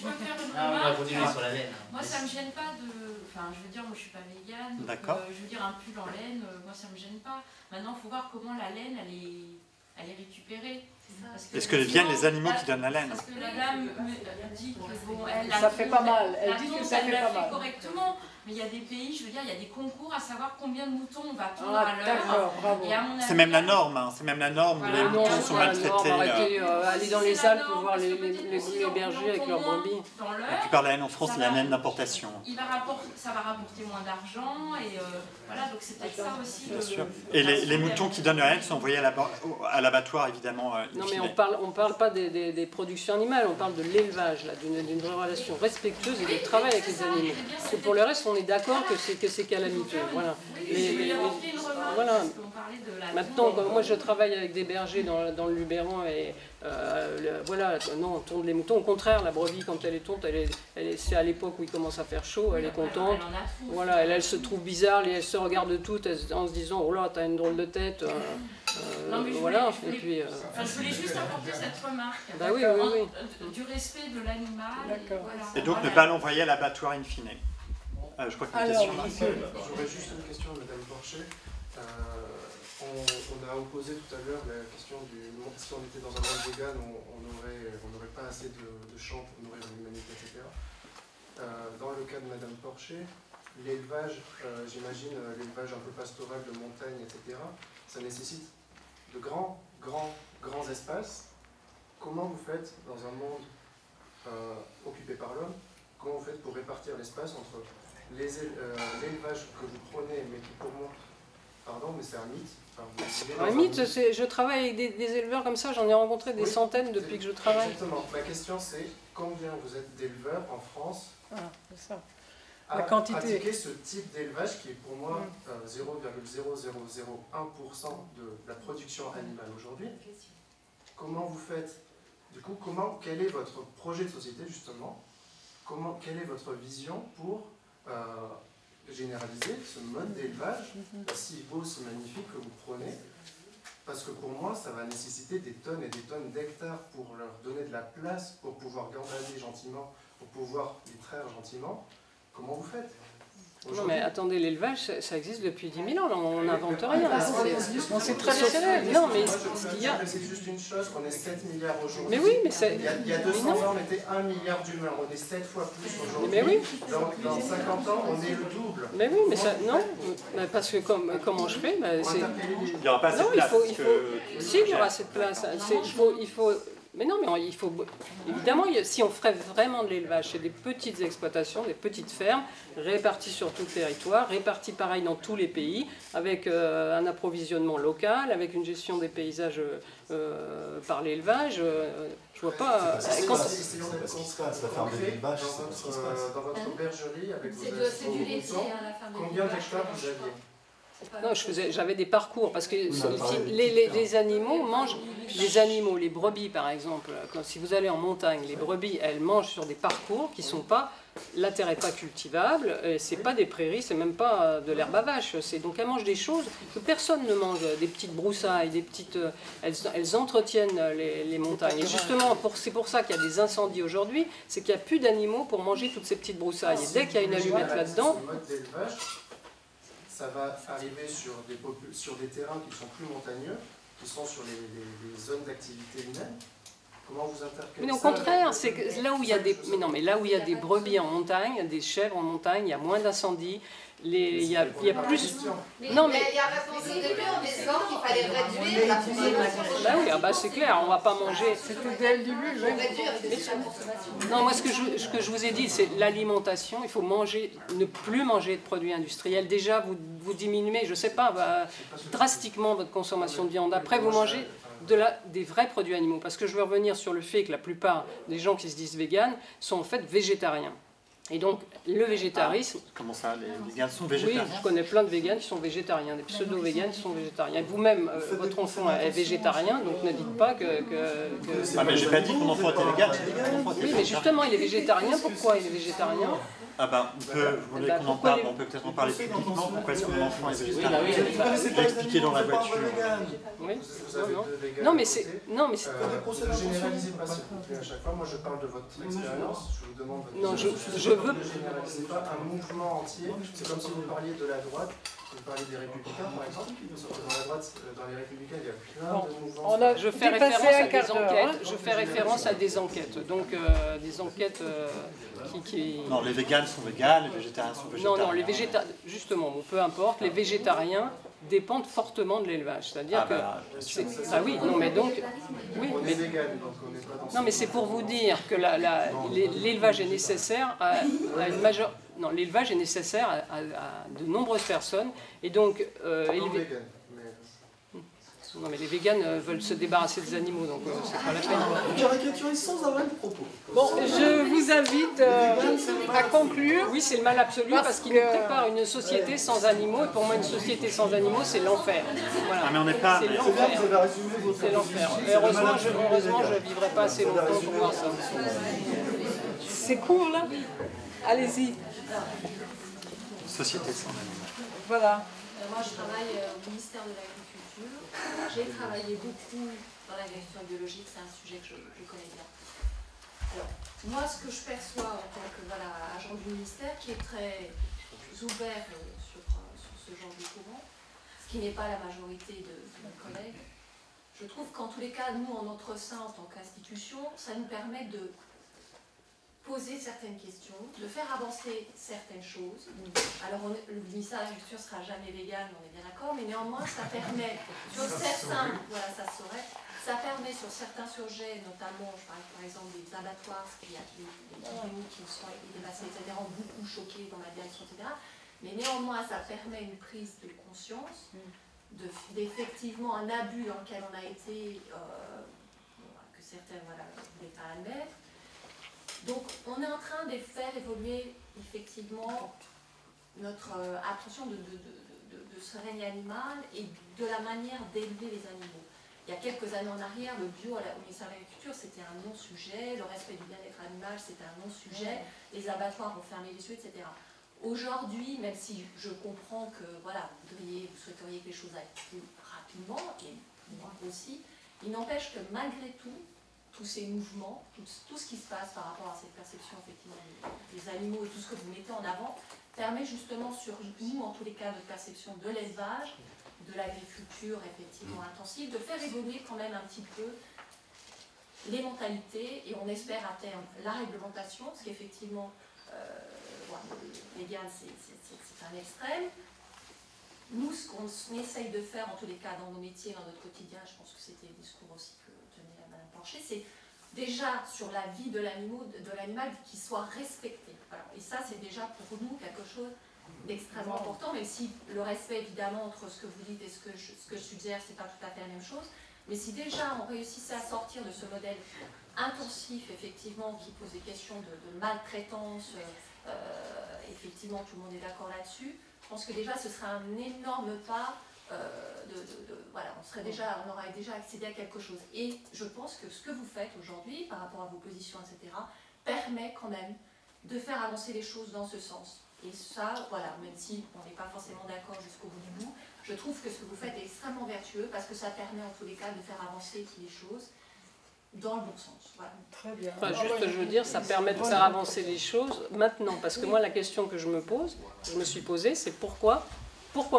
faire une remarque. Moi, ça me gêne pas de... Enfin, je veux dire, moi, je suis pas végane. D'accord. Je veux dire, un pull en laine, moi, ça me gêne pas. Maintenant, il faut voir comment la laine, elle est récupérée. Est-ce que viennent les animaux qui donnent la laine? Parce que la dame me dit que bon, ça fait pas mal. Elle dit que ça fait pas mal. Correctement. Mais il y a des pays, je veux dire, il y a des concours à savoir combien de moutons on va tondre à l'heure. D'accord, bravo. C'est même la norme, hein. C'est même la norme. Voilà. Les moutons sont maltraités. Aller dans les Alpes pour voir les bergers avec leurs brebis. La plupart de la laine en France, c'est la laine d'importation. Ça va rapporter moins d'argent et voilà, donc c'est peut-être ça aussi. Bien sûr. Et les moutons qui donnent la laine sont envoyés à l'abattoir, évidemment. Non, mais on parle pas des productions animales, on parle de l'élevage, d'une relation respectueuse et de travail avec les animaux. Parce que pour le reste, on est d'accord que c'est calamiteux. Voilà. Voilà. Maintenant, moi je travaille avec des bergers dans le Luberon et voilà, non, on tonde les moutons. Au contraire, la brebis, quand elle est tonte, c'est à l'époque où il commence à faire chaud, elle est contente. Voilà, elle se trouve bizarre, elle se regarde toutes en se disant oh là, t'as une drôle de tête. Voilà. Et puis. Je voulais juste apporter cette remarque. Bah oui. Du respect de l'animal. Et donc ne pas l'envoyer à l'abattoir in fine. Je crois qu'une question. J'aurais juste une question à Madame Porcher. On a opposé tout à l'heure la question du si on était dans un monde vegan, on n'aurait pas assez de champs pour nourrir l'humanité, etc. Dans le cas de Madame Porcher, l'élevage, j'imagine l'élevage un peu pastoral de montagne, etc., ça nécessite de grands espaces. Comment vous faites dans un monde occupé par l'homme, comment vous faites pour répartir l'espace entre l'élevage que vous prenez, mais qui pour moi, pardon, mais c'est un mythe. Un mythe, je travaille avec des éleveurs comme ça, j'en ai rencontré des centaines depuis que je travaille. Exactement. Ma question c'est, combien vous êtes d'éleveurs en France la quantité. Pratiquer ce type d'élevage qui est pour moi 0,0001% de la production animale aujourd'hui. Comment vous faites, du coup, quel est votre projet de société justement? Quelle est votre vision pour généraliser ce mode d'élevage si beau, si magnifique que vous prenez? Parce que pour moi, ça va nécessiter des tonnes et des tonnes d'hectares pour leur donner de la place, pour pouvoir gambader gentiment, pour pouvoir les traire gentiment. Comment vous faites? Non mais attendez, l'élevage, ça existe depuis 10 000 ans, on n'invente rien. C'est traditionnel. Non mais ce qu'il y a... C'est juste une chose, on est 7 milliards aujourd'hui. Mais oui, mais c'est... Il y a 200 ans, on était 1 milliard d'humains, on est 7 fois plus aujourd'hui. Mais oui. Dans 50 ans, on est le double. Mais oui, mais ça... Non, parce que comment je fais c'est... Il n'y aura pas assez de place. Si, il y aura cette place. Il faut... Mais non, mais il faut... Évidemment, si on ferait vraiment de l'élevage, c'est des petites exploitations, des petites fermes, réparties sur tout le territoire, réparties pareil dans tous les pays, avec un approvisionnement local, avec une gestion des paysages par l'élevage. Je vois pas... Essayons d'être concrets. Dans votre bergerie, avec vos moutons, combien d'hectares vous aviez? Non, j'avais des parcours, parce que les animaux mangent, les brebis par exemple, si vous allez en montagne, les brebis, elles mangent sur des parcours qui sont pas, la terre n'est pas cultivable, c'est pas des prairies, c'est même pas de l'herbe à vache, donc elles mangent des choses que personne ne mange, des petites broussailles, des petites, elles entretiennent les montagnes. Et justement, c'est pour ça qu'il y a des incendies aujourd'hui, c'est qu'il n'y a plus d'animaux pour manger toutes ces petites broussailles. Et dès qu'il y a une allumette là-dedans... Ça va arriver sur des terrains qui sont plus montagneux, qui sont sur les zones d'activité humaine. Comment vous interprétez ça? Mais au contraire, c'est que là où il y a des, là où il y a des brebis en montagne, des chèvres en montagne, il y a moins d'incendies. Il y a plus. Non, mais il y a réponse au début en disant qu'il fallait réduire la consommation. Bah oui, c'est clair, on va pas manger. C'était dès le début. Non, moi ce que je vous ai dit, c'est l'alimentation. Il faut ne plus manger de produits industriels. Déjà, vous diminuez, je sais pas, drastiquement votre consommation de viande. Après, vous mangez des vrais produits animaux. Parce que je veux revenir sur le fait que la plupart des gens qui se disent véganes sont en fait végétariens. Et donc, le végétarisme... Comment ça, les véganes sont végétariens? Oui, je connais plein de véganes qui sont végétariens, des pseudo-véganes qui sont végétariens. Vous-même, votre enfant est végétarien, donc ne dites pas que... Ah, mais j'ai pas dit que mon enfant était végane. Oui, mais justement, il est végétarien. Pourquoi il est végétarien? Ah ben, vous voulez qu'on en parle, on peut peut-être en parler publiquement. Pourquoi est-ce que mon enfant est végétarien? Je l'ai expliqué dans la voiture. Oui, non, mais c'est... Ne généralisez pas, s'il vous plaît, à chaque fois. Moi, je parle de votre expérience. Je vous demande votre... Non, je veux... Ne généralisez pas un mouvement entier. C'est comme si vous parliez de la droite Vous parlez des Républicains, par exemple. Dans la droite, dans les Républicains, il y a plein de mouvements. Je fais référence à des enquêtes. Je fais référence à des enquêtes. Donc des enquêtes qui... Non, les véganes sont véganes, les végétariens sont végétariens. Non, les végétariens, justement, peu importe, les végétariens dépendent fortement de l'élevage. C'est-à-dire que... Ah oui, non mais donc... Oui, mais... Non mais c'est pour vous dire que l'élevage est nécessaire à une majeure... Non, l'élevage est nécessaire à de nombreuses personnes. Et donc... Non mais les véganes veulent se débarrasser des animaux, donc c'est pas la peine. Caricature sans arrêt de propos. Bon, je vous invite à conclure. Oui, c'est le mal absolu parce qu'il nous prépare une société sans animaux. Et pour moi, une société sans animaux, c'est l'enfer. Voilà. Ah, mais on n'est pas... C'est l'enfer. Heureusement, je ne vivrai pas assez longtemps pour voir ça. C'est court, là. Allez-y. Société sans animaux. Voilà. Moi, je travaille au ministère de l'Agriculture. J'ai travaillé beaucoup dans l'agriculture biologique, c'est un sujet que je connais bien. Alors, moi, ce que je perçois en tant que agent du ministère, qui est très ouvert sur ce genre de courant, ce qui n'est pas la majorité de mes collègues, je trouve qu'en tous les cas, nous, en notre sein, en tant qu'institution, ça nous permet de poser certaines questions, de faire avancer certaines choses. Alors, le ministère de l'Agriculture ne sera jamais vegan, on est bien d'accord, mais néanmoins, ça permet sur certains, voilà, ça saurait, ça permet sur certains sujets, notamment, je parle par exemple des abattoirs, parce qu'il y a des animaux qui sont dépassés, etc., ont beaucoup choqué dans la direction, etc. Mais néanmoins, ça permet une prise de conscience d'effectivement un abus dans lequel on a été, que certains ne voulaient pas admettre. Donc, on est en train de faire évoluer effectivement notre appréhension de ce règne animal et de la manière d'élever les animaux. Il y a quelques années en arrière, le bio au ministère de l'Agriculture, c'était un non-sujet, le respect du bien-être animal, c'était un non-sujet, les abattoirs ont fermé les yeux, etc. Aujourd'hui, même si je comprends que voilà, vous souhaiteriez que les choses aillent plus rapidement, et moi aussi, il n'empêche que malgré tout, tous ces mouvements, tout ce qui se passe par rapport à cette perception effectivement des animaux et tout ce que vous mettez en avant, permet justement sur nous, en tous les cas, de perception de l'élevage, de l'agriculture effectivement intensive, de faire évoluer quand même un petit peu les mentalités et on espère à terme la réglementation, parce qu'effectivement, légal c'est un extrême. Nous, ce qu'on essaye de faire en tous les cas dans nos métiers, dans notre quotidien, je pense que c'était le discours aussi que tenait Madame Porcher, c'est déjà sur la vie de l'animal qui soit respecté. Alors, et ça, c'est déjà pour nous quelque chose d'extrêmement important, même si le respect, évidemment, entre ce que vous dites et ce que je suggère, c'est pas tout à fait la même chose. Mais si déjà on réussissait à sortir de ce modèle intensif, effectivement, qui pose des questions de maltraitance, effectivement, tout le monde est d'accord là-dessus, je pense que déjà ce serait un énorme pas, voilà, on aurait déjà accédé à quelque chose. Et je pense que ce que vous faites aujourd'hui, par rapport à vos positions, etc., permet quand même de faire avancer les choses dans ce sens. Et ça, voilà, même si on n'est pas forcément d'accord jusqu'au bout du bout, je trouve que ce que vous faites est extrêmement vertueux parce que ça permet en tous les cas de faire avancer les choses dans le bon sens. Voilà. Très bien. Enfin, juste, je veux dire, ça permet de faire avancer les choses maintenant. Parce que moi, la question que je me suis posée, c'est pourquoi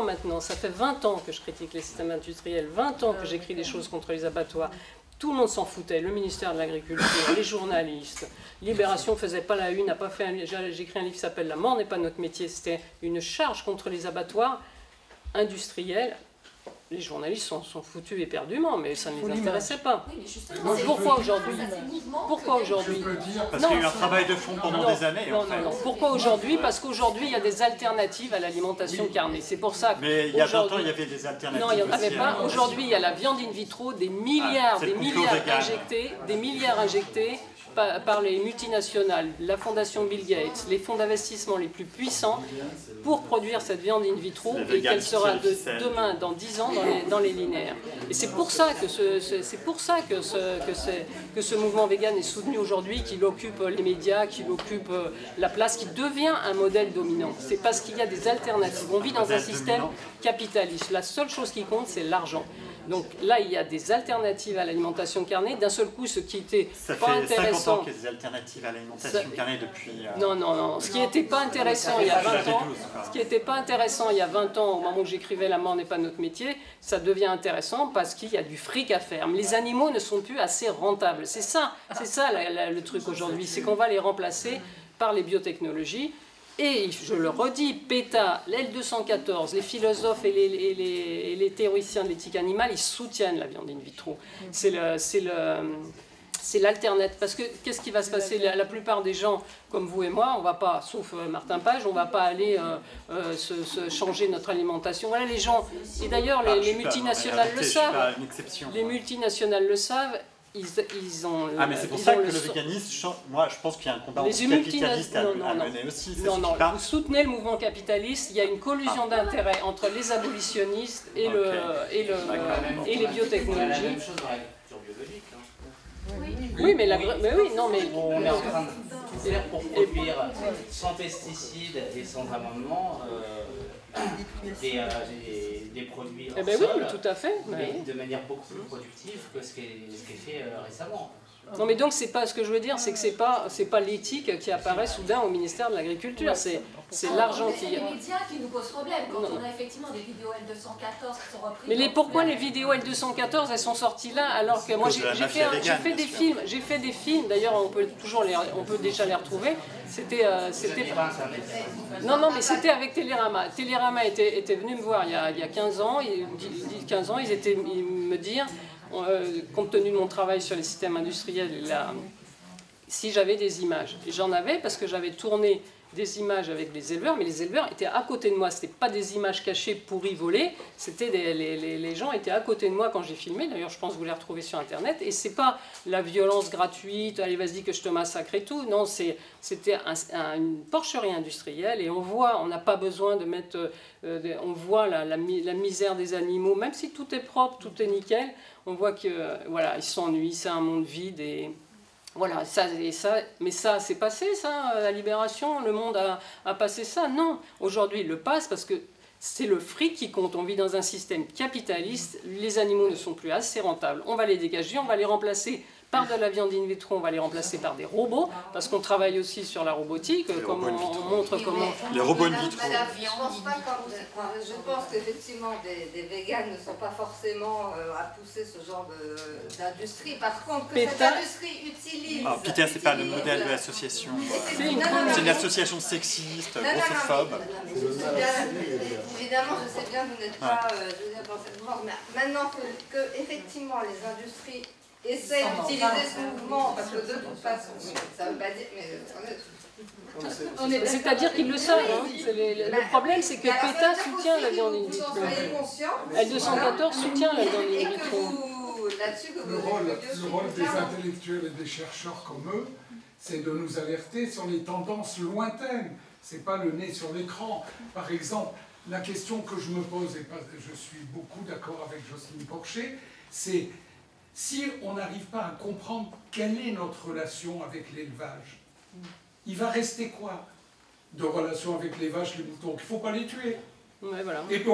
maintenant? Ça fait 20 ans que je critique les systèmes industriels, 20 ans que j'écris des choses contre les abattoirs. Tout le monde s'en foutait, le ministère de l'Agriculture, les journalistes. Libération ne faisait pas la une, n'a pas fait. J'ai écrit un livre qui s'appelle « La mort n'est pas notre métier ». C'était une charge contre les abattoirs industriels. Les journalistes sont foutus éperdument, mais ça ne les intéressait pas. Oui, donc pourquoi aujourd'hui? Pourquoi aujourd'hui? Parce qu'il y a eu un travail de fond pendant des années. Non. Pourquoi aujourd'hui? Parce qu'aujourd'hui, il y a des alternatives à l'alimentation carnée. C'est pour ça que. Mais il y a 20 ans, il y avait des alternatives. Non, il n'y en avait pas. Aujourd'hui, il y a la viande in vitro, des milliards injectés par les multinationales, la fondation Bill Gates, les fonds d'investissement les plus puissants pour produire cette viande in vitro et qu'elle sera demain, dans 10 ans, dans les linéaires. Et c'est pour ça que ce mouvement vegan est soutenu aujourd'hui, qu'il occupe les médias, qu'il occupe la place, qu'il devient un modèle dominant. C'est parce qu'il y a des alternatives. On vit dans un système capitaliste. La seule chose qui compte, c'est l'argent. Donc là, il y a des alternatives à l'alimentation carnée. D'un seul coup, ce qui était pas intéressant... Ça fait 50 ans qu'il y a des alternatives à l'alimentation carnée depuis... Non. Ce qui n'était pas intéressant il y a 20 ans, il y a 20 ans, au moment où j'écrivais « La mort n'est pas notre métier », ça devient intéressant parce qu'il y a du fric à faire. Mais les animaux ne sont plus assez rentables. C'est ça le truc aujourd'hui, c'est qu'on va les remplacer par les biotechnologies. Et je le redis, PETA, l'L214, les philosophes et les théoriciens de l'éthique animale, ils soutiennent la viande in vitro. C'est l'alternative. Parce que qu'est-ce qui va se passer? La plupart des gens, comme vous et moi, on va pas, sauf Martin Page, on va pas aller se changer notre alimentation. Voilà les gens. Et d'ailleurs, les multinationales le savent. Les multinationales le savent. Ils ont... mais c'est pour ça que le véganisme, moi je pense qu'il y a un combat anticapitaliste à mener aussi. Vous soutenez le mouvement capitaliste, il y a une collusion d'intérêts entre les abolitionnistes et les biotechnologies. C'est la même chose dans l'agriculture biologique. Oui, mais on est en train de faire pour produire sans pesticides et sans amendement des produits en sol, oui, tout à fait. Mais de manière beaucoup plus productive que ce qui est fait récemment. Non, mais donc c'est pas ce que je veux dire, c'est que c'est pas l'éthique qui apparaît soudain au ministère de l'Agriculture, c'est l'argent qui... C'est les médias qui nous posent problème quand on a effectivement des vidéos L214 qui sont reprises. Mais pourquoi les vidéos L214 elles sont sorties là alors que moi j'ai fait des films, d'ailleurs on peut déjà les retrouver. C'était non mais c'était avec Télérama. Télérama était venu me voir il y a 15 ans, ils me dire compte tenu de mon travail sur les systèmes industriels, si j'avais des images. Et j'en avais parce que j'avais tourné des images avec les éleveurs, mais les éleveurs étaient à côté de moi. Ce n'était pas des images cachées, pourries, volées. Les gens étaient à côté de moi quand j'ai filmé. D'ailleurs, je pense que vous les retrouvez sur Internet. Et ce n'est pas la violence gratuite, allez, vas-y que je te massacre et tout. Non, c'était une porcherie industrielle. Et on n'a pas besoin de mettre... on voit la misère des animaux, même si tout est propre, tout est nickel. On voit que voilà, ils s'ennuient, c'est un monde vide et voilà, mais ça c'est passé, ça, la libération, le monde a passé ça. Non, aujourd'hui il le passe parce que c'est le fric qui compte. On vit dans un système capitaliste, les animaux ne sont plus assez rentables. On va les dégager, on va les remplacer par de la viande in vitro, on va les remplacer par des robots, parce qu'on travaille aussi sur la robotique, comme on montre comment... Les robots in vitro. Je pense qu'effectivement, des véganes ne sont pas forcément à pousser ce genre d'industrie. Par contre, que cette industrie utilise... PETA, c'est pas le modèle de l'association. C'est une association sexiste, grossophobe. Évidemment, je sais bien que vous n'êtes pas dans cette mort, mais maintenant que effectivement les industries essaye d'utiliser ce mouvement, parce que de toute façon, ça ne veut pas dire... C'est-à-dire qu'ils le savent. Hein. Le problème, c'est que PETA soutient la viande in vitro. L214 soutient la viande in vitro. Le rôle des intellectuels et des chercheurs comme eux, c'est de nous alerter sur les tendances lointaines. Ce n'est pas le nez sur l'écran. Par exemple, la question que je me pose, et je suis beaucoup d'accord avec Jocelyne Porcher, c'est... Si on n'arrive pas à comprendre quelle est notre relation avec l'élevage, il va rester quoi de relation avec les vaches, les moutons? Qu'il ne faut pas les tuer. Ouais, voilà. Et puis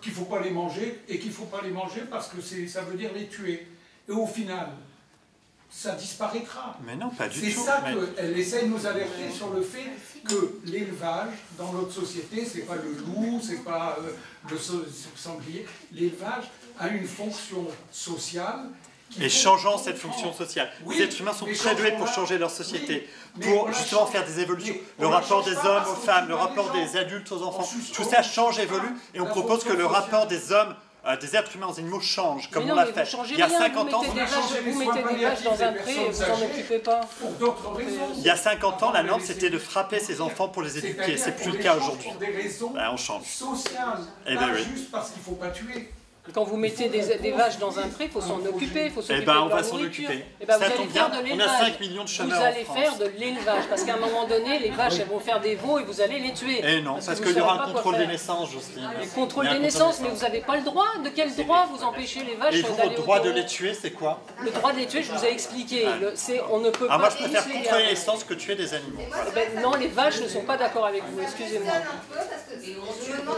qu'il ne faut pas les manger, et qu'il ne faut pas les manger parce que ça veut dire les tuer. Et au final, ça disparaîtra. Mais non, pas du tout. C'est ça qu'elle essaie de nous alerter sur le fait que l'élevage, dans notre société, c'est pas le loup, c'est pas le sanglier. L'élevage a une fonction sociale. Et changeant cette fonction sociale. Les êtres humains sont très doués pour changer leur société, pour justement faire des évolutions. Le rapport des hommes aux femmes, le rapport des adultes aux enfants, tout ça change, évolue, et on propose que le rapport des hommes, des êtres humains aux animaux change, comme on l'a fait. Il y a 50 ans, vous mettez des vaches dans un pré et vous n'en occupez pas. Il y a 50 ans, la norme c'était de frapper ses enfants pour les éduquer. C'est plus le cas aujourd'hui. On change. Sociales, pas juste parce qu'il ne faut pas tuer. Quand vous mettez des vaches dans un pré, il faut s'en occuper, il faut s'occuper de leur on va s'en nourriture. occuper. Vous allez faire de l'élevage. On a 5 millions de chômeurs Vous allez faire de l'élevage, parce qu'à un moment donné, les vaches elles vont faire des veaux et vous allez les tuer. Et non, parce qu'il y aura un contrôle des naissances, Jocelyne. Le contrôle des naissances, mais vous n'avez pas le droit. De quel droit vous empêchez les vaches d'aller au Et le droit de les tuer, c'est quoi? Le droit de les tuer, je vous ai expliqué. On ne peut pas... Moi, je préfère contrôler les naissances que tuer des animaux. Non, les vaches ne sont pas d'accord avec vous, excusez-moi. Je me demande,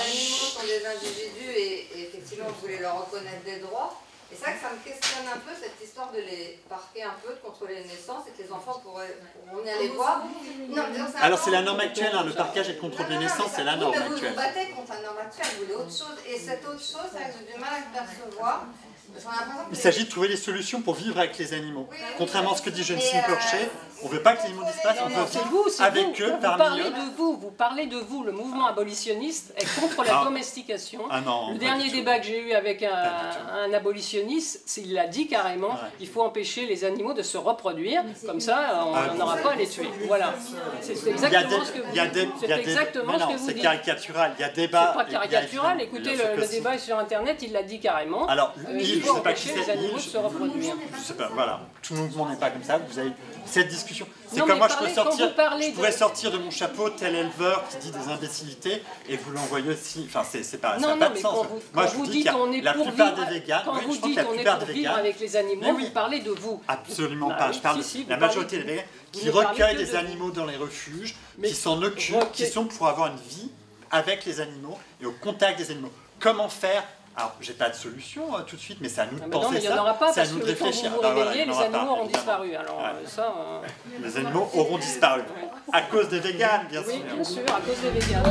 animaux sont des individus et effectivement vous voulez leur reconnaître des droits. Et c'est vrai que ça me questionne un peu cette histoire de les parquer un peu, de contrôler les naissances et que les enfants pourront venir les voir. Non, alors c'est la norme actuelle, hein, le parquage et le contrôle des naissances, c'est la norme vous actuelle. Vous battez contre la norme actuelle, vous voulez autre chose. Et cette autre chose, c'est vrai que j'ai du mal à le percevoir. Il s'agit de trouver des solutions pour vivre avec les animaux. Contrairement à ce que dit Jeanne Porcher, on ne veut pas que les animaux disparaissent, on veut vivre avec eux, parmi eux. Vous parlez de vous. Le mouvement abolitionniste est contre la domestication. Le dernier débat que j'ai eu avec un abolitionniste, il a dit carrément qu'il faut empêcher les animaux de se reproduire, comme ça on n'aura pas à les tuer. Voilà. C'est exactement ce que vous dites. C'est caricatural, il y a débat. C'est pas caricatural, écoutez, le débat est sur Internet, il l'a dit carrément. Alors, il faut empêcher les animaux de se reproduire. Je sais pas, voilà. Tout le mouvement n'est pas comme ça, vous avez cette discussion. C'est comme moi, je pourrais sortir de mon chapeau tel éleveur qui dit des imbécilités et vous l'envoyer aussi. Enfin, ça n'a pas de sens. Moi, je vous dis qu'il y a la plupart des véganes. Quand vous dites qu'on est pour vivre avec les animaux, vous parlez de vous. Absolument pas. Je parle de la majorité des véganes qui recueillent des animaux dans les refuges, qui s'en occupent, qui sont pour avoir une vie avec les animaux et au contact des animaux. Comment faire? Alors, j'ai pas de solution tout de suite, mais c'est à nous de penser ça. Il n'y en aura pas c'est à parce nous que de réfléchir. Vous réveillez, les animaux auront disparu. Alors, les animaux auront disparu. À cause des véganes, bien sûr. Oui, bien sûr, à cause des véganes.